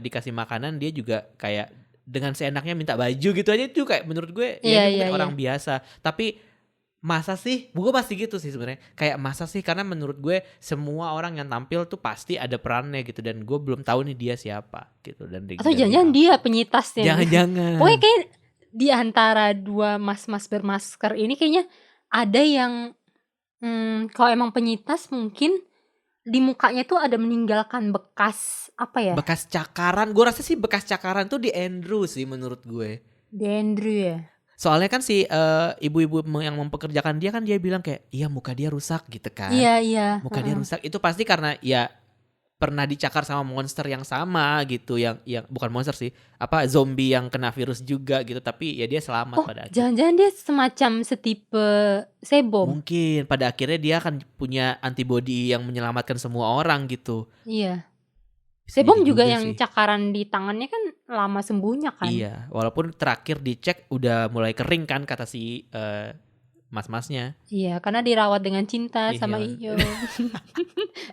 dikasih makanan, dia juga kayak dengan seenaknya minta baju gitu aja. Itu kayak menurut gue ya ini mungkin orang biasa. Tapi masa sih? Gue pasti gitu sih sebenarnya. Kayak masa sih, karena menurut gue semua orang yang tampil tuh pasti ada perannya gitu, dan gue belum tahu nih dia siapa gitu. Atau jangan-jangan dia penyitasnya. Jangan-jangan. Pokoknya kayak di antara dua mas-mas bermasker ini kayaknya ada yang kalau emang penyitas mungkin di mukanya tuh ada meninggalkan bekas apa ya? Bekas cakaran. Gue rasa sih bekas cakaran tuh di Andrew sih menurut gue. Di Andrew ya. Soalnya kan si ibu-ibu yang mempekerjakan dia kan, dia bilang kayak iya muka dia rusak gitu kan. Iya. Muka dia rusak itu pasti karena ya pernah dicakar sama monster yang sama gitu, yang bukan monster sih, apa zombie yang kena virus juga gitu, tapi ya dia selamat pada akhirnya. Jangan-jangan dia semacam setipe sebom. Mungkin pada akhirnya dia akan punya antibody yang menyelamatkan semua orang gitu. Iya. Bisa Sebom jadi juga juga yang sih. cakaran di tangannya kan lama sembuhnya kan. Iya, walaupun terakhir dicek udah mulai kering kan kata si mas-masnya. Iya, karena dirawat dengan cinta sama Iya. Iyo.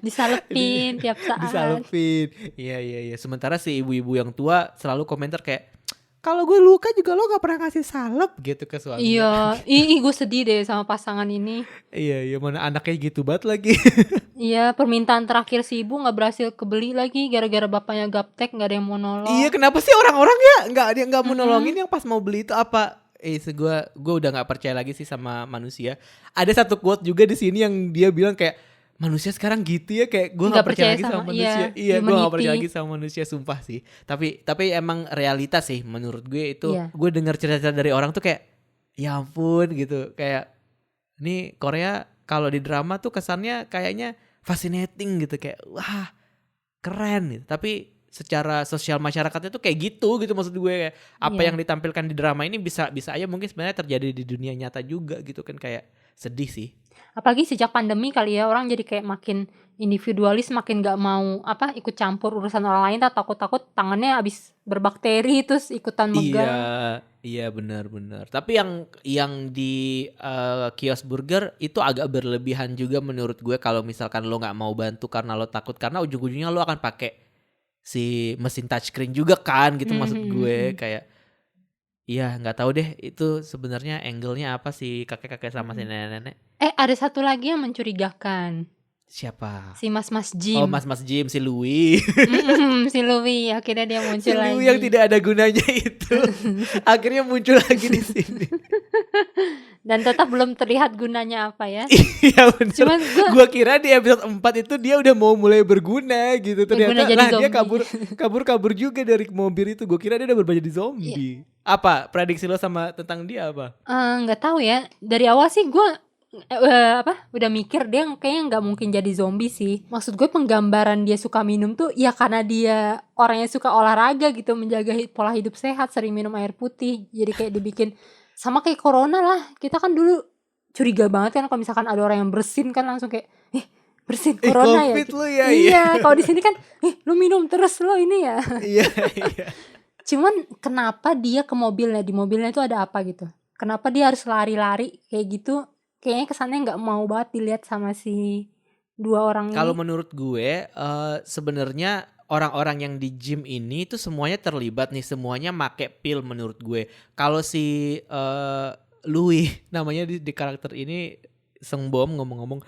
Disalepin tiap saat. Disalepin. Iya. Sementara si ibu-ibu yang tua selalu komentar kayak, kalau gue luka juga lo gak pernah kasih salep gitu ke suaminya. Iya, gue sedih deh sama pasangan ini. Iya, mana anaknya gitu banget lagi. Iya, permintaan terakhir si ibu gak berhasil kebeli lagi gara-gara bapaknya gaptek, gak ada yang mau nolong. Iya, kenapa sih orang-orang ya nggak mau nolongin yang pas mau beli itu apa? Gue udah nggak percaya lagi sih sama manusia. Ada satu quote juga di sini yang dia bilang kayak, manusia sekarang gitu ya, kayak gue nggak percaya lagi sama manusia. Iya, gue nggak percaya lagi sama manusia, sumpah sih. Tapi emang realitas sih menurut gue itu. Gue dengar cerita-cerita dari orang tuh kayak, ya ampun gitu. Kayak ini Korea kalau di drama tuh kesannya kayaknya fascinating gitu, kayak wah keren gitu. Tapi secara sosial masyarakatnya tuh kayak gitu maksud gue, kayak apa yang ditampilkan di drama ini bisa aja mungkin sebenarnya terjadi di dunia nyata juga gitu kan, kayak sedih sih. Apalagi sejak pandemi kali ya, orang jadi kayak makin individualis, makin gak mau ikut campur urusan orang lain, takut-takut tangannya habis berbakteri terus ikutan megang. Iya benar. Tapi yang di kios burger itu agak berlebihan juga menurut gue. Kalau misalkan lo nggak mau bantu karena lo takut, karena ujung-ujungnya lo akan pakai si mesin touchscreen juga kan gitu. Maksud gue kayak iya nggak tahu deh itu sebenarnya angle-nya apa si kakek-kakek sama si nenek-nenek. Ada satu lagi yang mencurigakan. Siapa? Si Mas Jim. Oh, Mas Jim, si Louis. Si Louis akhirnya dia muncul si lagi. Louis yang tidak ada gunanya itu akhirnya muncul lagi di sini. Dan tetap belum terlihat gunanya apa ya. Iya bener. Cuman gue kira di episode 4 itu dia udah mau mulai berguna gitu. Ternyata dia kabur juga dari mobil itu. Gue kira dia udah berubah jadi zombie. Apa prediksi lo sama tentang dia apa? Nggak tahu ya. Dari awal sih gue udah mikir dia kayaknya nggak mungkin jadi zombie sih. Maksud gue penggambaran dia suka minum tuh ya karena dia orangnya suka olahraga gitu, menjaga pola hidup sehat, sering minum air putih. Jadi kayak dibikin sama kayak corona lah. Kita kan dulu curiga banget kan kalau misalkan ada orang yang bersin kan langsung kayak bersin corona ya. COVID lu ya. Iya, kalau di sini kan lu minum terus lo ini ya. Iya, iya. Cuman kenapa dia ke mobilnya, di mobilnya itu ada apa gitu? Kenapa dia harus lari-lari kayak gitu? Kayaknya kesannya nggak mau banget dilihat sama si dua orang Kalau ini. menurut gue sebenarnya orang-orang yang di gym ini tuh semuanya terlibat nih, semuanya make pil menurut gue. Kalau si Louis namanya di karakter ini Songbom ngomong-ngomong,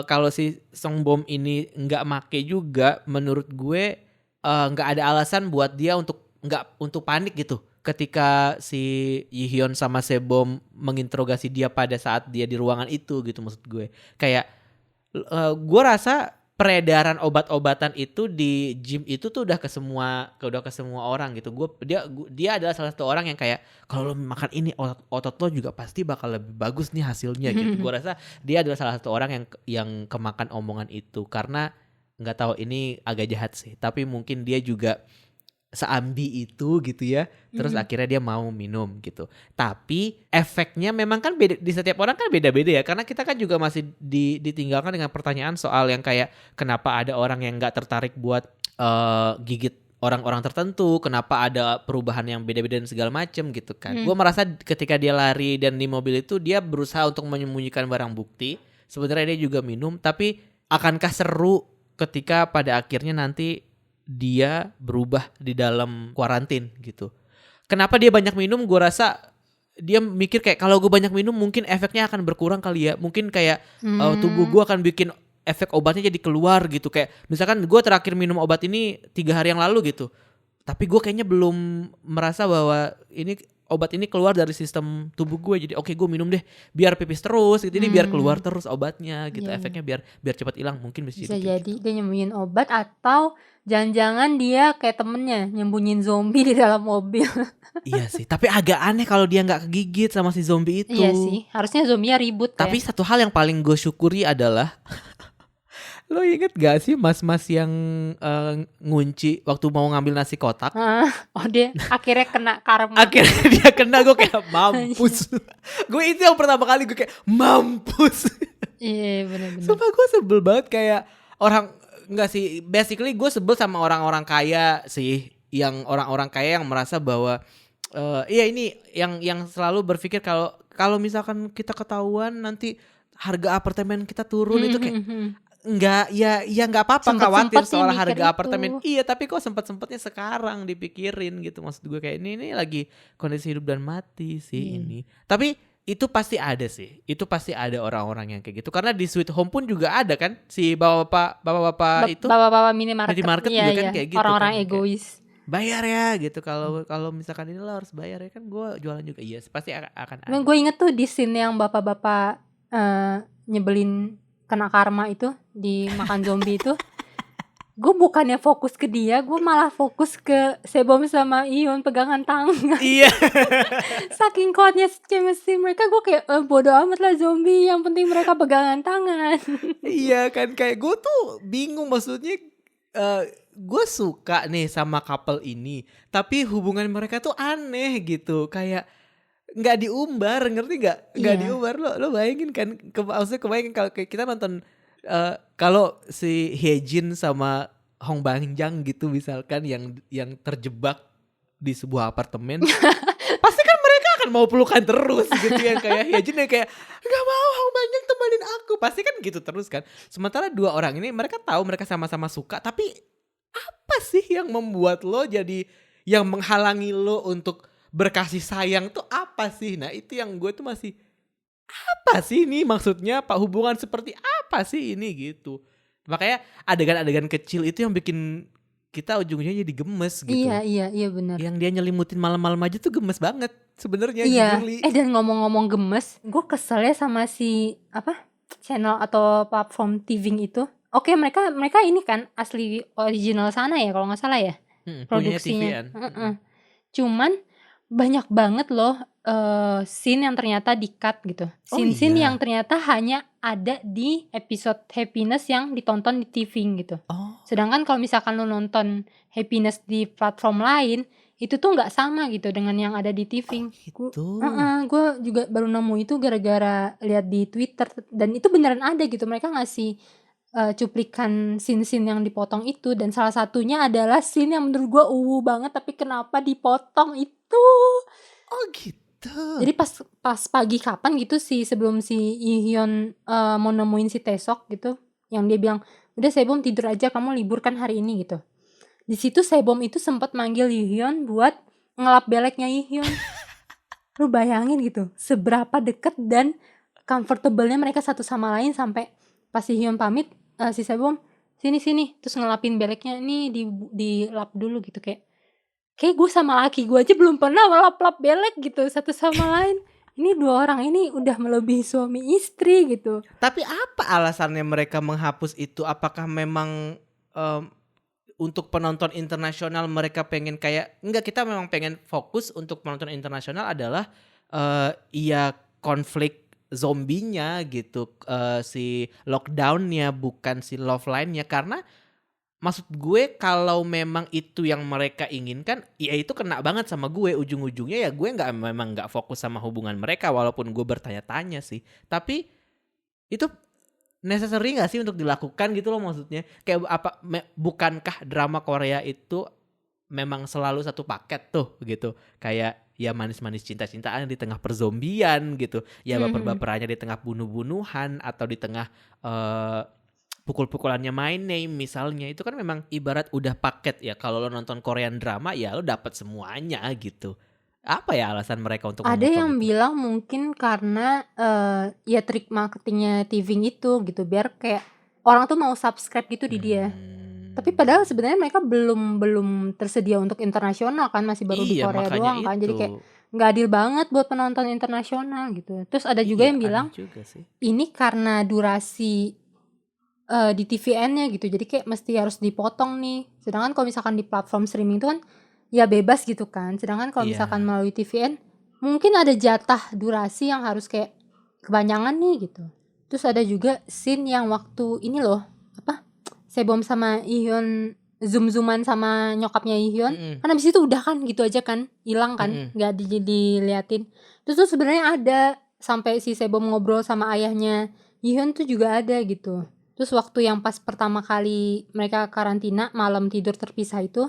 kalau si Songbom ini nggak make juga, menurut gue nggak ada alasan buat dia untuk panik gitu. Ketika si Yihyun sama Sebom menginterogasi dia pada saat dia di ruangan itu gitu, maksud gue. Kayak gue rasa peredaran obat-obatan itu di gym itu tuh udah ke semua orang gitu. Dia adalah salah satu orang yang kayak kalau lo makan ini otot lo juga pasti bakal lebih bagus nih hasilnya gitu. Gue rasa dia adalah salah satu orang yang kemakan omongan itu, karena nggak tahu, ini agak jahat sih, tapi mungkin dia juga seambi itu gitu ya. Terus akhirnya dia mau minum gitu. Tapi efeknya memang kan beda di setiap orang, kan beda-beda ya. Karena kita kan juga masih ditinggalkan dengan pertanyaan soal yang kayak kenapa ada orang yang nggak tertarik buat gigit orang-orang tertentu, kenapa ada perubahan yang beda-beda dan segala macem gitu kan. Gue merasa ketika dia lari dan di mobil itu dia berusaha untuk menyembunyikan barang bukti. Sebenarnya dia juga minum, tapi akankah seru ketika pada akhirnya nanti dia berubah di dalam kuarantin gitu. Kenapa dia banyak minum? Gue rasa dia mikir kayak kalau gue banyak minum mungkin efeknya akan berkurang kali ya. Mungkin kayak tubuh gue akan bikin efek obatnya jadi keluar gitu. Kayak misalkan gue terakhir minum obat ini 3 hari yang lalu gitu, tapi gue kayaknya belum merasa bahwa obat ini keluar dari sistem tubuh gue. Jadi oke, gue minum deh biar pipis terus gitu. Ini biar keluar terus obatnya gitu. Iya, Efeknya biar cepat hilang. Mungkin bisa jadi jadi dia nyembunyiin obat, atau jangan-jangan dia kayak temennya nyembunyiin zombie di dalam mobil. Iya sih, tapi agak aneh kalau dia nggak kegigit sama si zombie itu. Iya sih, harusnya zombie ribut ya. Tapi satu hal yang paling gue syukuri adalah lo inget gak sih mas-mas yang ngunci waktu mau ngambil nasi kotak? Oh, dia akhirnya kena karma. Akhirnya dia kena, gue kayak mampus. Gue itu yang pertama kali gue kayak mampus. Iya, benar-benar. Sumpah gue sebel banget kayak orang, enggak sih, basically gue sebel sama orang-orang kaya sih, yang orang-orang kaya yang merasa bahwa iya ini yang selalu berpikir kalau misalkan kita ketahuan nanti harga apartemen kita turun, itu kayak enggak, ya nggak apa-apa khawatir soal harga apartemen. Iya, tapi kok sempetnya sekarang dipikirin gitu. Maksud gue kayak ini lagi kondisi hidup dan mati sih ini. Tapi itu pasti ada sih. Itu pasti ada orang-orang yang kayak gitu. Karena di Sweet Home pun juga ada kan si bapak-bapak itu. Bapak-bapak minimarket Juga kan kayak gitu. Orang-orang kan, egois. Bayar ya gitu, kalau misalkan ini lo harus bayar ya kan, gue jualan juga. Iya, pasti akan ada. Gue inget tuh di scene yang bapak-bapak nyebelin kena karma itu di makan zombie itu. Gue bukannya fokus ke dia, gue malah fokus ke Sebom sama Ion pegangan tangan. Iya. Saking kuatnya chemistry mereka, gue kayak bodo amat lah zombie, yang penting mereka pegangan tangan. Iya kan, kayak gue tuh bingung, maksudnya gue suka nih sama couple ini, tapi hubungan mereka tuh aneh gitu, kayak nggak diumbar, ngerti nggak? Nggak diumbar. Lo bayangin kan, maksudnya kebayangin kalau kita nonton kalau si Hyejin sama Hong Bangjang gitu misalkan yang terjebak di sebuah apartemen, pasti kan mereka akan mau pelukan terus gitu ya. Kayak Hyejin yang kayak nggak mau Hong Bangjang temenin aku, pasti kan gitu terus kan. Sementara dua orang ini mereka tahu mereka sama-sama suka, tapi apa sih yang membuat lo jadi yang menghalangi lo untuk berkasih sayang tuh apa sih? Nah itu yang gue tuh masih, apa sih ini maksudnya, Pak, hubungan seperti apa sih ini gitu. Makanya adegan-adegan kecil itu yang bikin kita ujung-ujungnya jadi gemes gitu. Iya benar. Yang dia nyelimutin malam-malam aja tuh gemes banget sebenarnya. Iya. Dan ngomong-ngomong gemes, gue keselnya sama si channel atau platform TV itu. Oke, mereka ini kan asli original sana ya kalau nggak salah ya, produksinya. Cuman banyak banget loh scene yang ternyata di-cut gitu. Oh Scene-scene iya? yang ternyata hanya ada di episode Happiness yang ditonton di TV gitu. Oh Sedangkan kalau misalkan lu nonton Happiness di platform lain, itu tuh nggak sama gitu dengan yang ada di TV. gitu. Gua juga baru nemu itu gara-gara lihat di Twitter dan itu beneran ada gitu. Mereka ngasih cuplikan scene-scene yang dipotong itu dan salah satunya adalah scene yang menurut gua banget tapi kenapa dipotong itu. Oh gitu? Jadi pas pagi kapan gitu sebelum si Lee-hyun mau nemuin si Tae-sok gitu, yang dia bilang, "Udah Sebom tidur aja, kamu libur kan hari ini," gitu. Di situ Sebom itu sempat manggil Lee-hyun buat ngelap beleknya Lee-hyun. Lu bayangin gitu, seberapa deket dan comfortable-nya mereka satu sama lain sampai pas Lee-hyun pamit, si Sebom, "Sini," terus ngelapin beleknya, "Nih dilap dulu," gitu. Kayak gue sama laki gue aja belum pernah ngelap-lap belek gitu satu sama lain. Ini 2 orang ini udah melebihi suami istri gitu. Tapi apa alasannya mereka menghapus itu? Apakah memang untuk penonton internasional mereka pengen kayak enggak, kita memang pengen fokus untuk penonton internasional adalah ya konflik zombinya gitu, si lockdown-nya bukan si love line-nya. Karena maksud gue kalau memang itu yang mereka inginkan, ya itu kena banget sama gue. Ujung-ujungnya ya gue memang nggak fokus sama hubungan mereka walaupun gue bertanya-tanya sih. Tapi itu necessary nggak sih untuk dilakukan gitu loh, maksudnya. Kayak apa bukankah drama Korea itu memang selalu satu paket tuh gitu. Kayak ya manis-manis cinta-cintaan di tengah perzombian gitu. Ya baper-baperannya di tengah bunuh-bunuhan atau di tengah pukul-pukulannya My Name misalnya. Itu kan memang ibarat udah paket ya. Kalau lo nonton Korean drama ya lo dapat semuanya gitu. Apa ya alasan mereka untuk Ada memotong yang itu? bilang mungkin karena ya trik marketingnya TV itu gitu biar kayak orang tuh mau subscribe gitu di dia. Tapi padahal sebenarnya mereka belum tersedia untuk internasional kan, masih baru di Iya Korea makanya doang kan. Jadi itu. kayak nggak adil banget buat penonton internasional gitu. Terus ada juga Iya yang aneh bilang juga sih. ini karena durasi di TVN-nya gitu. Jadi kayak mesti harus dipotong nih. Sedangkan kalau misalkan di platform streaming itu kan ya bebas gitu kan. Sedangkan kalau misalkan Iya. melalui TVN mungkin ada jatah durasi yang harus kayak kepanjangan nih gitu. Terus ada juga scene yang waktu ini loh, apa? Sebom sama Ihyun zoom-zooman sama nyokapnya Ihyun. Mm-mm. Kan habis itu udah kan gitu aja kan, hilang kan, Mm-mm. nggak diliatin. Terus tuh sebenarnya ada sampai si Sebom ngobrol sama ayahnya Ihyun tuh juga ada gitu. Terus waktu yang pas pertama kali mereka karantina malam tidur terpisah itu,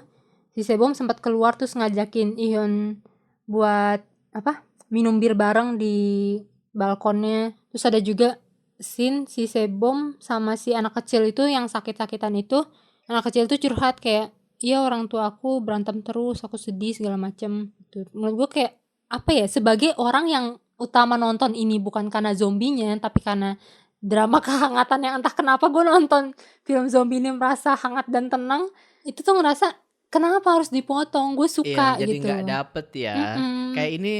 si Sebom sempat keluar terus ngajakin Ihyun buat apa? Minum bir bareng di balkonnya. Terus ada juga scene si Sebom sama si anak kecil itu yang sakit-sakitan itu. Anak kecil itu curhat kayak, "Iya orang tua aku berantem terus, aku sedih segala macem." Gitu. Menurut gue kayak apa ya? Sebagai orang yang utama nonton ini bukan karena zombinya, tapi karena drama kehangatan yang entah kenapa gue nonton film zombie ini merasa hangat dan tenang. Itu tuh ngerasa kenapa harus dipotong? Gue Iya, suka jadi nggak gitu. dapet ya. Kayak ini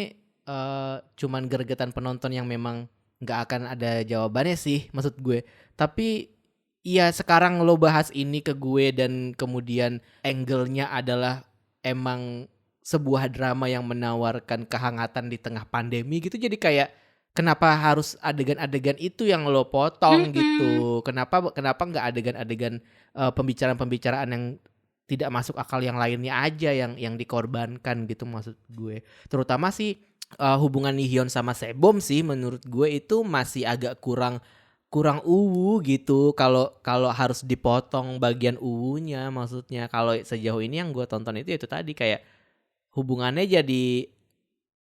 cuman gregetan penonton yang memang nggak akan ada jawabannya sih, maksud gue. Tapi ya sekarang lo bahas ini ke gue dan kemudian angle-nya adalah emang sebuah drama yang menawarkan kehangatan di tengah pandemi gitu. Jadi kayak kenapa harus adegan-adegan itu yang lo potong gitu? Kenapa nggak adegan-adegan pembicaraan-pembicaraan yang tidak masuk akal yang lainnya aja yang dikorbankan gitu, maksud gue. Terutama sih hubungan Lee-hyun sama Sebom sih menurut gue itu masih agak kurang gitu. Kalau harus dipotong bagian uwunya, maksudnya kalau sejauh ini yang gue tonton itu tadi kayak hubungannya jadi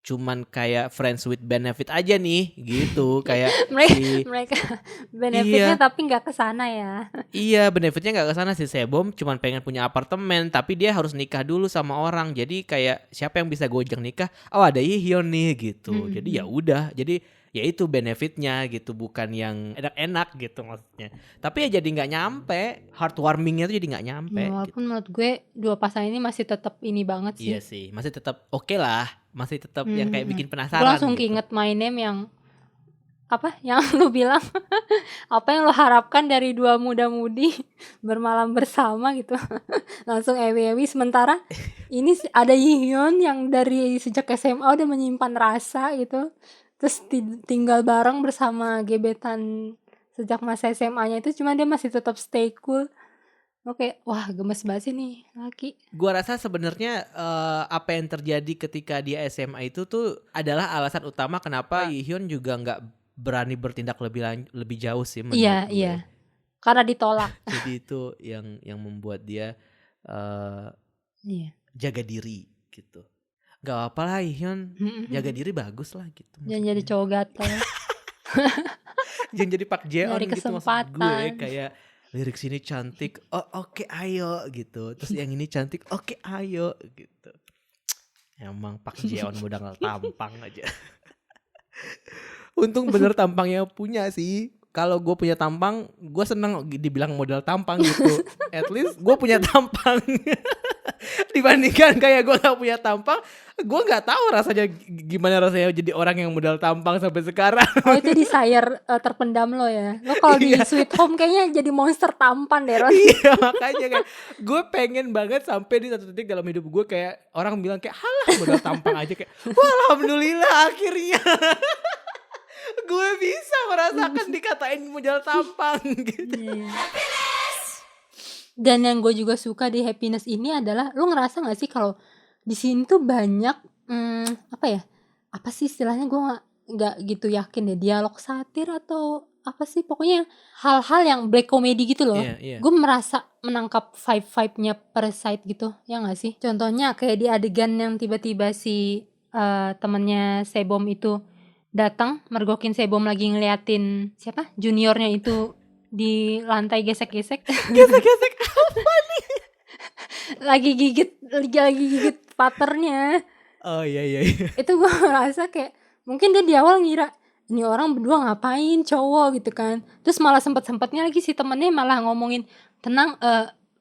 cuman kayak friends with benefit aja nih gitu. Kayak si mereka benefitnya iya. tapi nggak kesana ya. Iya, benefitnya nggak ke sana. Si Sebom cuman pengen punya apartemen, tapi dia harus nikah dulu sama orang. Jadi kayak siapa yang bisa gojek nikah? Oh ada Lee-hyun nih gitu. Jadi ya udah. Jadi ya itu benefitnya gitu, bukan yang enak-enak gitu maksudnya. Tapi ya jadi nggak nyampe, heartwarmingnya tuh jadi nggak nyampe. Ya, Gitu. walaupun menurut gue dua pasangan ini masih tetap ini banget sih. Iya sih, masih tetap oke lah, masih tetap yang kayak bikin Gue penasaran langsung gitu. keinget My Name yang apa yang lu bilang, apa yang lu harapkan dari dua muda-mudi bermalam bersama gitu. Langsung ewi-ewi, sementara ini ada Yihyun yang dari sejak SMA udah menyimpan rasa gitu. Terus tinggal bareng bersama gebetan sejak masa SMA-nya itu, cuma dia masih tetap stay cool. Oke, wah gemes banget sih nih laki. Gua rasa sebenarnya apa yang terjadi ketika dia SMA itu tuh adalah alasan utama kenapa Yihyun juga nggak berani bertindak lebih jauh sih menurut Iya, gue. iya. Karena ditolak. Jadi itu yang membuat dia Iya. jaga diri gitu. Gak apa lah Yihyun, jaga diri bagus lah gitu. Jangan jadi cowok gatel. Jangan jadi Park Jae-on Nyari gitu maksud gue, kesempatan. kayak lirik sini cantik, oh oke ayo gitu. Terus yang ini cantik, oke ayo gitu. Emang Park Jae-on modal tampang aja. Untung bener tampangnya punya sih. Kalau gue punya tampang, gue seneng dibilang modal tampang gitu. At least gue punya tampang. Dibandingkan kayak gue gak punya tampang, gue gak tahu rasanya gimana rasanya jadi orang yang modal tampang sampai sekarang. Oh itu desire terpendam lo ya. Lo kalau di Sweet Home kayaknya jadi monster tampan deh Ron. Iya makanya kayak gue pengen banget sampai di satu titik dalam hidup gue kayak orang bilang kayak halah modal tampang aja, kayak wah alhamdulillah akhirnya gue bisa merasakan dikatain modal tampang gitu. Dan yang gue juga suka di Happiness ini adalah, lu ngerasa gak sih kalau di sini tuh banyak apa ya, apa sih istilahnya, gue nggak gitu yakin deh, dialog satir atau apa sih, pokoknya hal-hal yang black comedy gitu loh. Gue merasa menangkap vibe-nya Parasite gitu, ya gak sih? Contohnya kayak di adegan yang tiba-tiba si temennya Sebom itu datang mergokin Sebom lagi ngeliatin siapa juniornya itu di lantai gesek-gesek. Gesek-gesek apa nih? lagi gigit paternya. Oh iya. Itu gue ngerasa kayak mungkin dia di awal ngira ini orang berdua ngapain cowok gitu kan. Terus malah sempet-sempetnya lagi si temennya malah ngomongin, tenang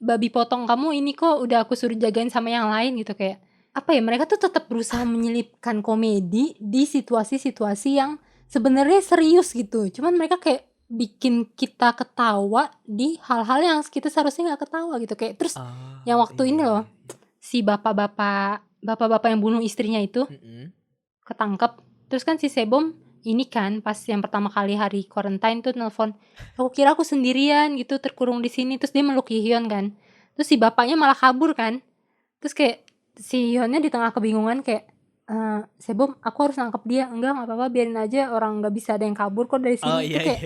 babi potong kamu ini kok udah aku suruh jagain sama yang lain gitu. Kayak apa ya, mereka tuh tetap berusaha menyelipkan komedi di situasi-situasi yang sebenarnya serius gitu. Cuman mereka kayak bikin kita ketawa di hal-hal yang kita seharusnya nggak ketawa gitu. Kayak terus yang waktu ini loh, si bapak-bapak yang bunuh istrinya itu ketangkep. Terus kan si Sebom ini kan pas yang pertama kali hari quarantine tuh nelfon, aku kira aku sendirian gitu terkurung di sini. Terus dia meluk Yihyun kan. Terus si bapaknya malah kabur kan. Terus kayak si Yihyunnya di tengah kebingungan kayak, Sebom aku harus nangkep dia. Enggak apa-apa, biarin aja, orang gak bisa ada yang kabur kok dari sini. Itu kayak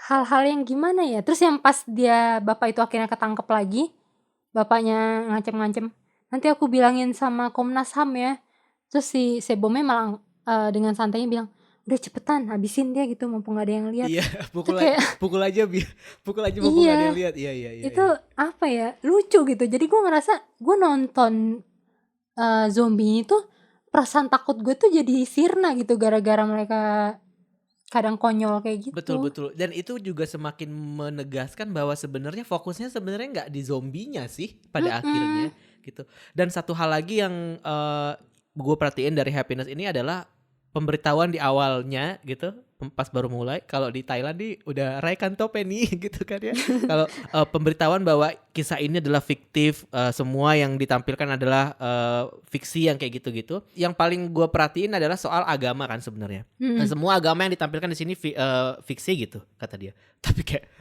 hal-hal yang gimana ya. Terus yang pas dia bapak itu akhirnya ketangkep lagi, bapaknya ngancem-ngancem, nanti aku bilangin sama Komnas HAM ya. Terus si Sebomnya malah dengan santainya bilang, udah cepetan habisin dia gitu mumpung gak ada yang lihat. Iya, pukul aja mumpung gak ada yang lihat. Iya. Itu apa ya, lucu gitu. Jadi gue ngerasa gue nonton zombie ini tuh perasaan takut gue tuh jadi sirna gitu gara-gara mereka kadang konyol kayak gitu. Betul. Dan itu juga semakin menegaskan bahwa sebenarnya fokusnya sebenarnya nggak di zombinya sih pada akhirnya gitu. Dan satu hal lagi yang gue perhatiin dari Happiness ini adalah pemberitahuan di awalnya gitu, pas baru mulai. Kalau di Thailand nih udah Raikan Tope nih gitu kan ya. Kalau pemberitahuan bahwa kisah ini adalah fiktif, semua yang ditampilkan adalah fiksi yang kayak gitu-gitu. Yang paling gue perhatiin adalah soal agama kan sebenarnya. Semua agama yang ditampilkan di sini fiksi gitu kata dia. Tapi kayak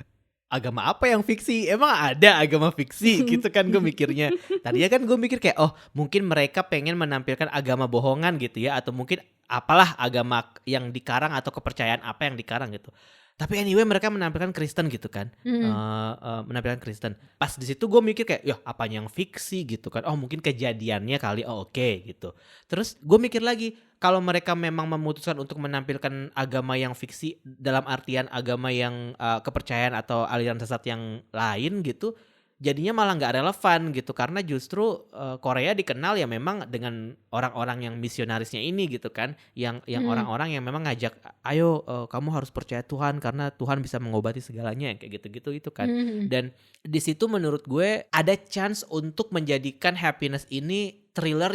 agama apa yang fiksi? Emang ada agama fiksi gitu kan gue mikirnya. Tadinya kan gue mikir kayak mungkin mereka pengen menampilkan agama bohongan gitu ya, atau mungkin apalah agama yang dikarang atau kepercayaan apa yang dikarang gitu. Tapi anyway mereka menampilkan Kristen gitu kan, menampilkan Kristen. Pas di situ gue mikir kayak, ya apanya yang fiksi gitu kan? Mungkin kejadiannya kali, oke gitu. Terus gue mikir lagi, kalau mereka memang memutuskan untuk menampilkan agama yang fiksi dalam artian agama yang kepercayaan atau aliran sesat yang lain gitu, jadinya malah nggak relevan gitu, karena justru Korea dikenal ya memang dengan orang-orang yang misionarisnya ini gitu kan, yang orang-orang yang memang ngajak, ayo kamu harus percaya Tuhan karena Tuhan bisa mengobati segalanya kayak gitu-gitu itu kan. Dan di situ menurut gue ada chance untuk menjadikan Happiness ini thriller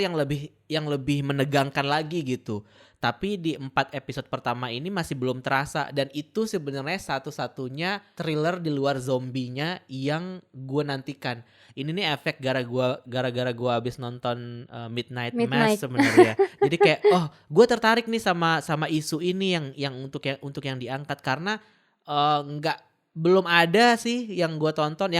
yang lebih menegangkan lagi gitu. Tapi di 4 episode pertama ini masih belum terasa, dan itu sebenarnya satu-satunya thriller di luar zombinya yang gue nantikan. Ini nih efek gara-gara gue habis nonton Midnight Mass Midnight. sebenarnya. Jadi kayak gue tertarik nih sama isu ini yang untuk yang diangkat, karena nggak belum ada sih yang gue tonton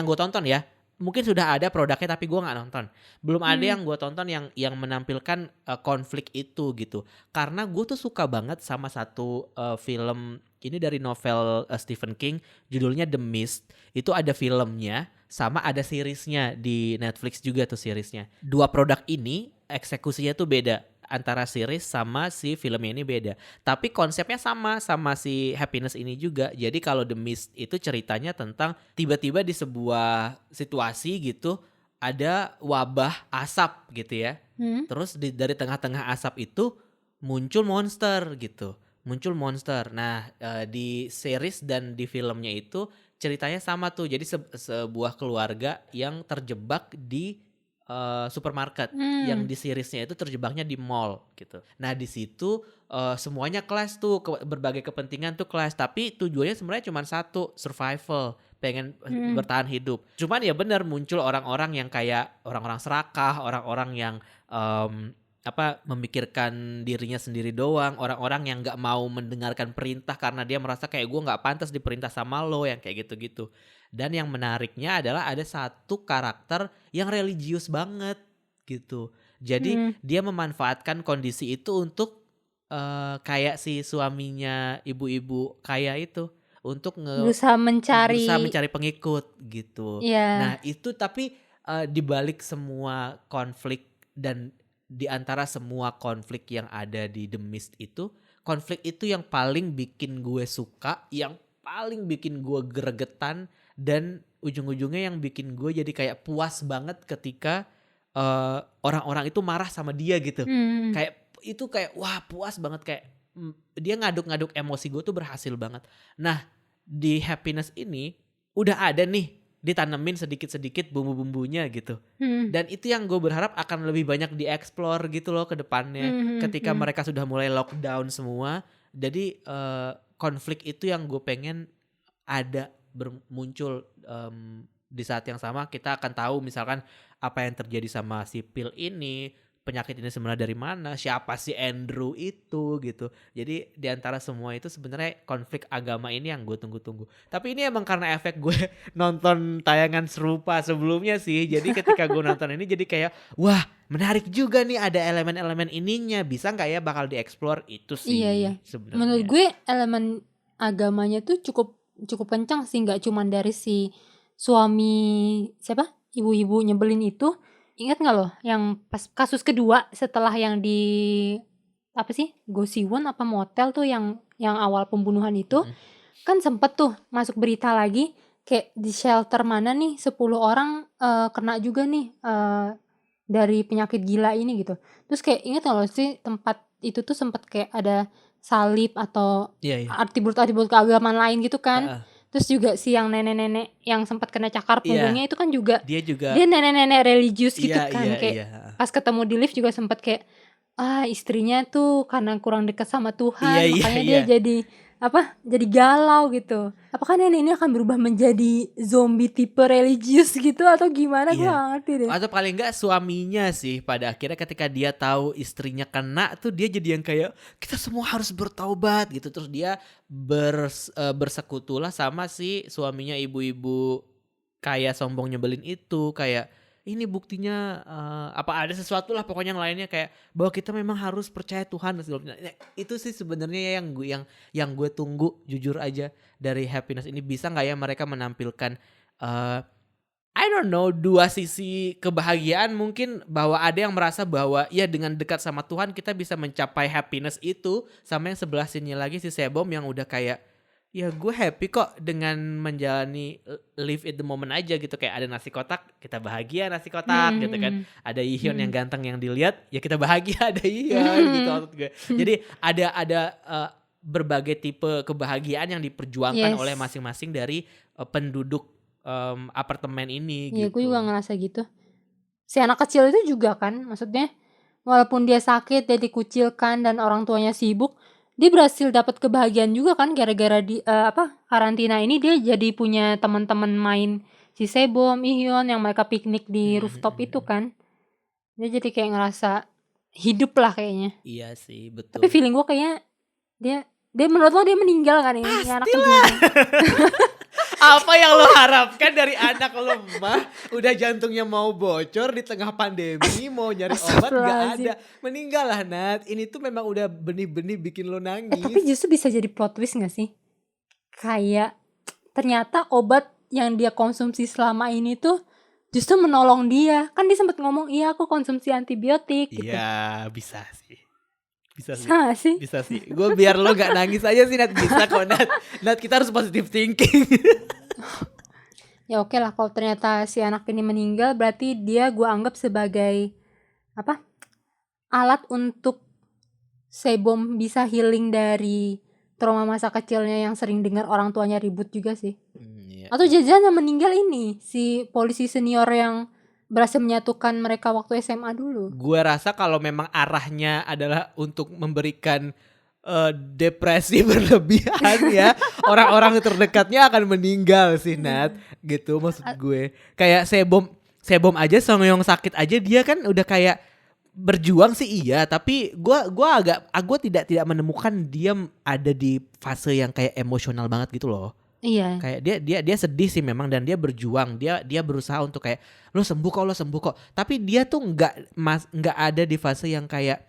ya. Mungkin sudah ada produknya tapi gue nggak nonton. Belum ada yang gue tonton yang menampilkan konflik itu gitu. Karena gue tuh suka banget sama satu film ini dari novel Stephen King, judulnya The Mist. Itu ada filmnya sama ada seriesnya di Netflix juga tuh seriesnya. Dua produk ini eksekusinya tuh beda. Antara series sama si filmnya ini beda. Tapi konsepnya sama si Happiness ini juga. Jadi kalau The Mist itu ceritanya tentang tiba-tiba di sebuah situasi gitu ada wabah asap gitu ya. Terus dari tengah-tengah asap itu muncul monster gitu. Nah, di series dan di filmnya itu ceritanya sama tuh. Jadi sebuah keluarga yang terjebak di supermarket, yang di seriesnya itu terjebaknya di mall gitu. Nah di situ semuanya clash tuh, berbagai kepentingan tuh clash, tapi tujuannya sebenarnya cuma satu, survival, pengen bertahan hidup. Cuman ya benar muncul orang-orang yang kayak orang-orang serakah, orang-orang yang memikirkan dirinya sendiri doang, orang-orang yang nggak mau mendengarkan perintah karena dia merasa kayak gue nggak pantas diperintah sama lo, yang kayak gitu-gitu. Dan yang menariknya adalah ada satu karakter yang religius banget gitu. Jadi dia memanfaatkan kondisi itu untuk kayak si suaminya ibu-ibu kaya itu untuk berusaha mencari pengikut gitu. Nah itu tapi dibalik semua konflik dan di antara semua konflik yang ada di The Mist itu, konflik itu yang paling bikin gue suka, yang paling bikin gue gregetan, dan ujung-ujungnya yang bikin gue jadi kayak puas banget ketika orang-orang itu marah sama dia gitu. Kayak itu kayak wah puas banget, kayak dia ngaduk-ngaduk emosi gue tuh berhasil banget. Nah di Happiness ini udah ada nih ditanemin sedikit-sedikit bumbu-bumbunya gitu. Dan itu yang gue berharap akan lebih banyak dieksplor gitu loh ke depannya. Ketika mereka sudah mulai lockdown semua. Jadi konflik itu yang gue pengen ada muncul di saat yang sama. Kita akan tahu misalkan apa yang terjadi sama si Phil ini, penyakit ini sebenarnya dari mana, siapa si Andrew itu gitu. Jadi di antara semua itu sebenarnya konflik agama ini yang gue tunggu-tunggu. Tapi ini emang karena efek gue nonton tayangan serupa sebelumnya sih. Jadi ketika gue nonton ini jadi kayak wah menarik juga nih, ada elemen-elemen ininya. Bisa gak ya bakal dieksplor itu sih. Iya. Sebenarnya. Menurut gue elemen agamanya tuh cukup kencang sih. Gak cuman dari si suami ibu-ibu nyebelin itu. Ingat gak loh yang pas kasus kedua setelah yang di Gosiwon apa motel tuh yang awal pembunuhan itu, kan sempet tuh masuk berita lagi kayak di shelter mana nih 10 orang kena juga nih dari penyakit gila ini gitu. Terus kayak ingat gak loh sih tempat itu tuh sempet kayak ada salib atau atribut-atribut keagamaan lain gitu kan. Terus juga si yang nenek-nenek yang sempat kena cakar punggungnya itu kan juga dia nenek-nenek religius gitu kan. Kayak pas ketemu di lift juga sempat kayak istrinya tuh karena kurang dekat sama Tuhan makanya dia jadi galau gitu. Apakah nenek ini akan berubah menjadi zombie tipe religius gitu atau gimana? Gue gak ngerti deh. Atau paling gak suaminya sih pada akhirnya ketika dia tahu istrinya kena tuh dia jadi yang kayak kita semua harus bertaubat gitu. Terus dia bersekutulah sama si suaminya ibu-ibu kayak sombong nyebelin itu, kayak ini buktinya apa ada sesuatu lah pokoknya yang lainnya, kayak bahwa kita memang harus percaya Tuhan dan segala. Itu sih sebenarnya yang gue tunggu jujur aja dari Happiness ini. Bisa nggak ya mereka menampilkan I don't know, dua sisi kebahagiaan mungkin, bahwa ada yang merasa bahwa ya dengan dekat sama Tuhan kita bisa mencapai happiness itu, sama yang sebelah sini lagi si Sebom yang udah kayak ya gue happy kok dengan menjalani live at the moment aja gitu. Kayak ada nasi kotak, kita bahagia nasi kotak gitu kan. Ada Yihyun yang ganteng yang dilihat, ya kita bahagia ada Yihyun gitu maksud gue. Jadi ada berbagai tipe kebahagiaan yang diperjuangkan oleh masing-masing dari penduduk apartemen ini gitu. Iya gue juga ngerasa gitu. Si anak kecil itu juga kan, maksudnya walaupun dia sakit, dia dikucilkan dan orang tuanya sibuk, dia berhasil dapat kebahagiaan juga kan gara-gara karantina ini dia jadi punya teman-teman main si Sebom, Ihyun yang mereka piknik di rooftop itu kan. Dia jadi kayak ngerasa hidup lah kayaknya. Iya sih, Tapi betul. feeling gue kayaknya dia menurut lo dia meninggal kan ini anak Pastilah. kedua. Apa yang lo harapkan dari anak lemah, udah jantungnya mau bocor di tengah pandemi, mau nyari obat gak Astagfirullahaladzim. ada. Meninggal lah Nat, ini tuh memang udah benih-benih bikin lo Tapi nangis. justru bisa jadi plot twist gak sih? Kayak ternyata obat yang dia konsumsi selama ini tuh justru menolong dia. Kan dia sempat ngomong, iya aku konsumsi antibiotik gitu. Iya, bisa sih. Bisa sih. Bisa gak sih? Bisa sih. Gue biar lo gak nangis aja sih Nat, bisa kok Nat. Nat, kita harus positive thinking. Ya oke lah kalau ternyata si anak ini meninggal, berarti dia gue anggap sebagai alat untuk Sebom bisa healing dari trauma masa kecilnya yang sering dengar orang tuanya ribut juga sih. Iya. Atau jajan yang meninggal ini si polisi senior yang berhasil menyatukan mereka waktu SMA dulu. Gue rasa kalau memang arahnya adalah untuk memberikan depresi berlebihan ya, orang-orang terdekatnya akan meninggal sih Nat, gitu maksud gue. Kayak Sebom aja Songyong sakit aja dia kan udah kayak berjuang sih iya, tapi gue tidak menemukan dia ada di fase yang kayak emosional banget gitu loh. Iya. Kayak dia sedih sih memang dan dia berjuang, dia berusaha untuk kayak lo sembuh kok. Tapi dia tuh nggak ada di fase yang kayak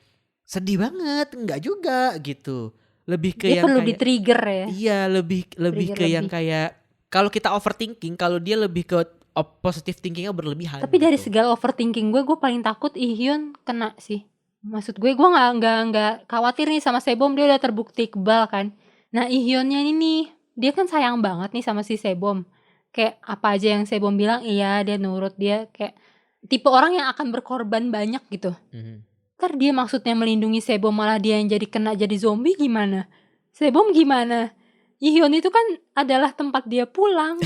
sedih banget, nggak juga gitu. Lebih ke Dia yang perlu kayak di-trigger ya. iya lebih Trigger ke yang lebih. kayak kalau kita overthinking, kalau dia lebih ke positive thinkingnya berlebihan. Tapi dari gitu. segala overthinking gue paling takut Ihyun kena sih. Maksud gue nggak khawatir nih sama Sebom, dia udah terbukti kebal kan. Nah Ihyunnya ini dia kan sayang banget nih sama si Sebom. Kayak apa aja yang Sebom bilang iya dia nurut, dia kayak tipe orang yang akan berkorban banyak gitu. Ntar dia maksudnya melindungi Sebom malah dia yang kena jadi zombie gimana? Sebom gimana? Ihyun itu kan adalah tempat dia pulang.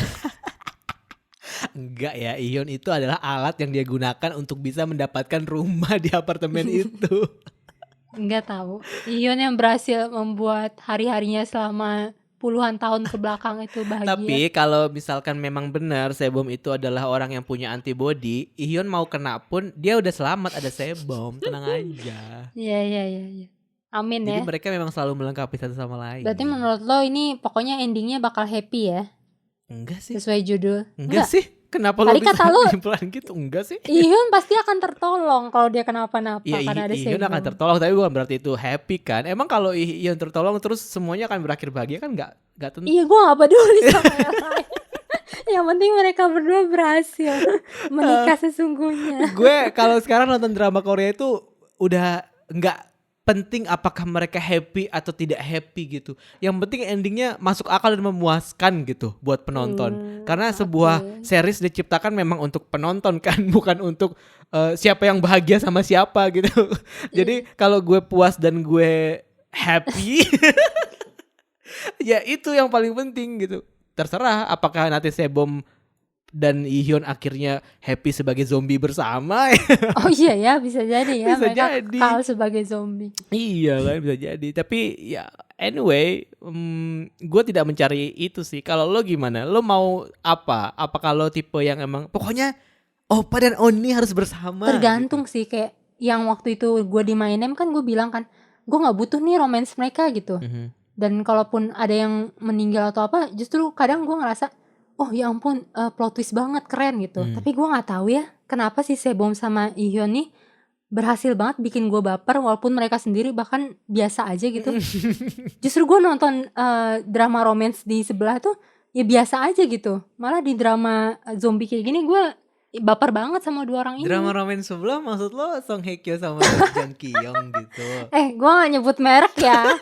Enggak ya, Ion itu adalah alat yang dia gunakan untuk bisa mendapatkan rumah di apartemen itu. Enggak tahu. Ihyun yang berhasil membuat hari-harinya selama puluhan tahun ke belakang itu bahagia. Tapi kalau misalkan memang benar Sebom itu adalah orang yang punya antibody, Ion mau kena pun dia udah selamat, ada Sebom, tenang aja. Iya. Amin Jadi ya. mereka memang selalu melengkapi satu sama lain. Berarti menurut lo ini pokoknya endingnya bakal happy ya? Enggak sih. Sesuai judul. Enggak sih. Kenapa Tadi lo bisa kata lo kesimpulan gitu? Enggak sih. Ihyun pasti akan tertolong kalau dia kenapa-napa Ya karena ada Ion Sebom. akan tertolong, tapi bukan berarti itu happy kan. Emang kalau Ion tertolong terus semuanya akan berakhir bahagia kan enggak tentu. Iya gue gak peduli sama yang lain. Yang penting mereka berdua berhasil menikah sesungguhnya. Gue kalau sekarang nonton drama Korea itu udah nggak penting apakah mereka happy atau tidak happy gitu. Yang penting endingnya masuk akal dan memuaskan gitu buat penonton. Karena sebuah series diciptakan memang untuk penonton kan, bukan untuk siapa yang bahagia sama siapa gitu. Jadi kalau gue puas dan gue happy, ya itu yang paling penting gitu. Terserah apakah nanti Sebom dan Ihyun akhirnya happy sebagai zombie bersama. Oh iya ya, bisa jadi ya. Bisa mereka jadi. kekal sebagai zombie. Iya kan, bisa jadi. Tapi ya anyway, gue tidak mencari itu sih. Kalau lo gimana? Lo mau apa? Apakah lo tipe yang emang pokoknya Oppa dan Oni harus bersama? Tergantung gitu. sih, kayak yang waktu itu gue di My Name kan gue bilang kan, gue gak butuh nih romance mereka gitu. Dan kalaupun ada yang meninggal atau apa, justru kadang gue ngerasa oh ya ampun, plot twist banget, keren gitu. Tapi gue gak tahu ya kenapa si Sebom sama Ihyun nih berhasil banget bikin gue baper walaupun mereka sendiri bahkan biasa aja gitu. Justru gue nonton drama romance di sebelah tuh ya biasa aja gitu. Malah di drama zombie kayak gini gue baper banget sama dua orang ini. Drama romance sebelah maksud lo Song Hye Kyo sama Jang Ki Young gitu? Gue gak nyebut merek ya.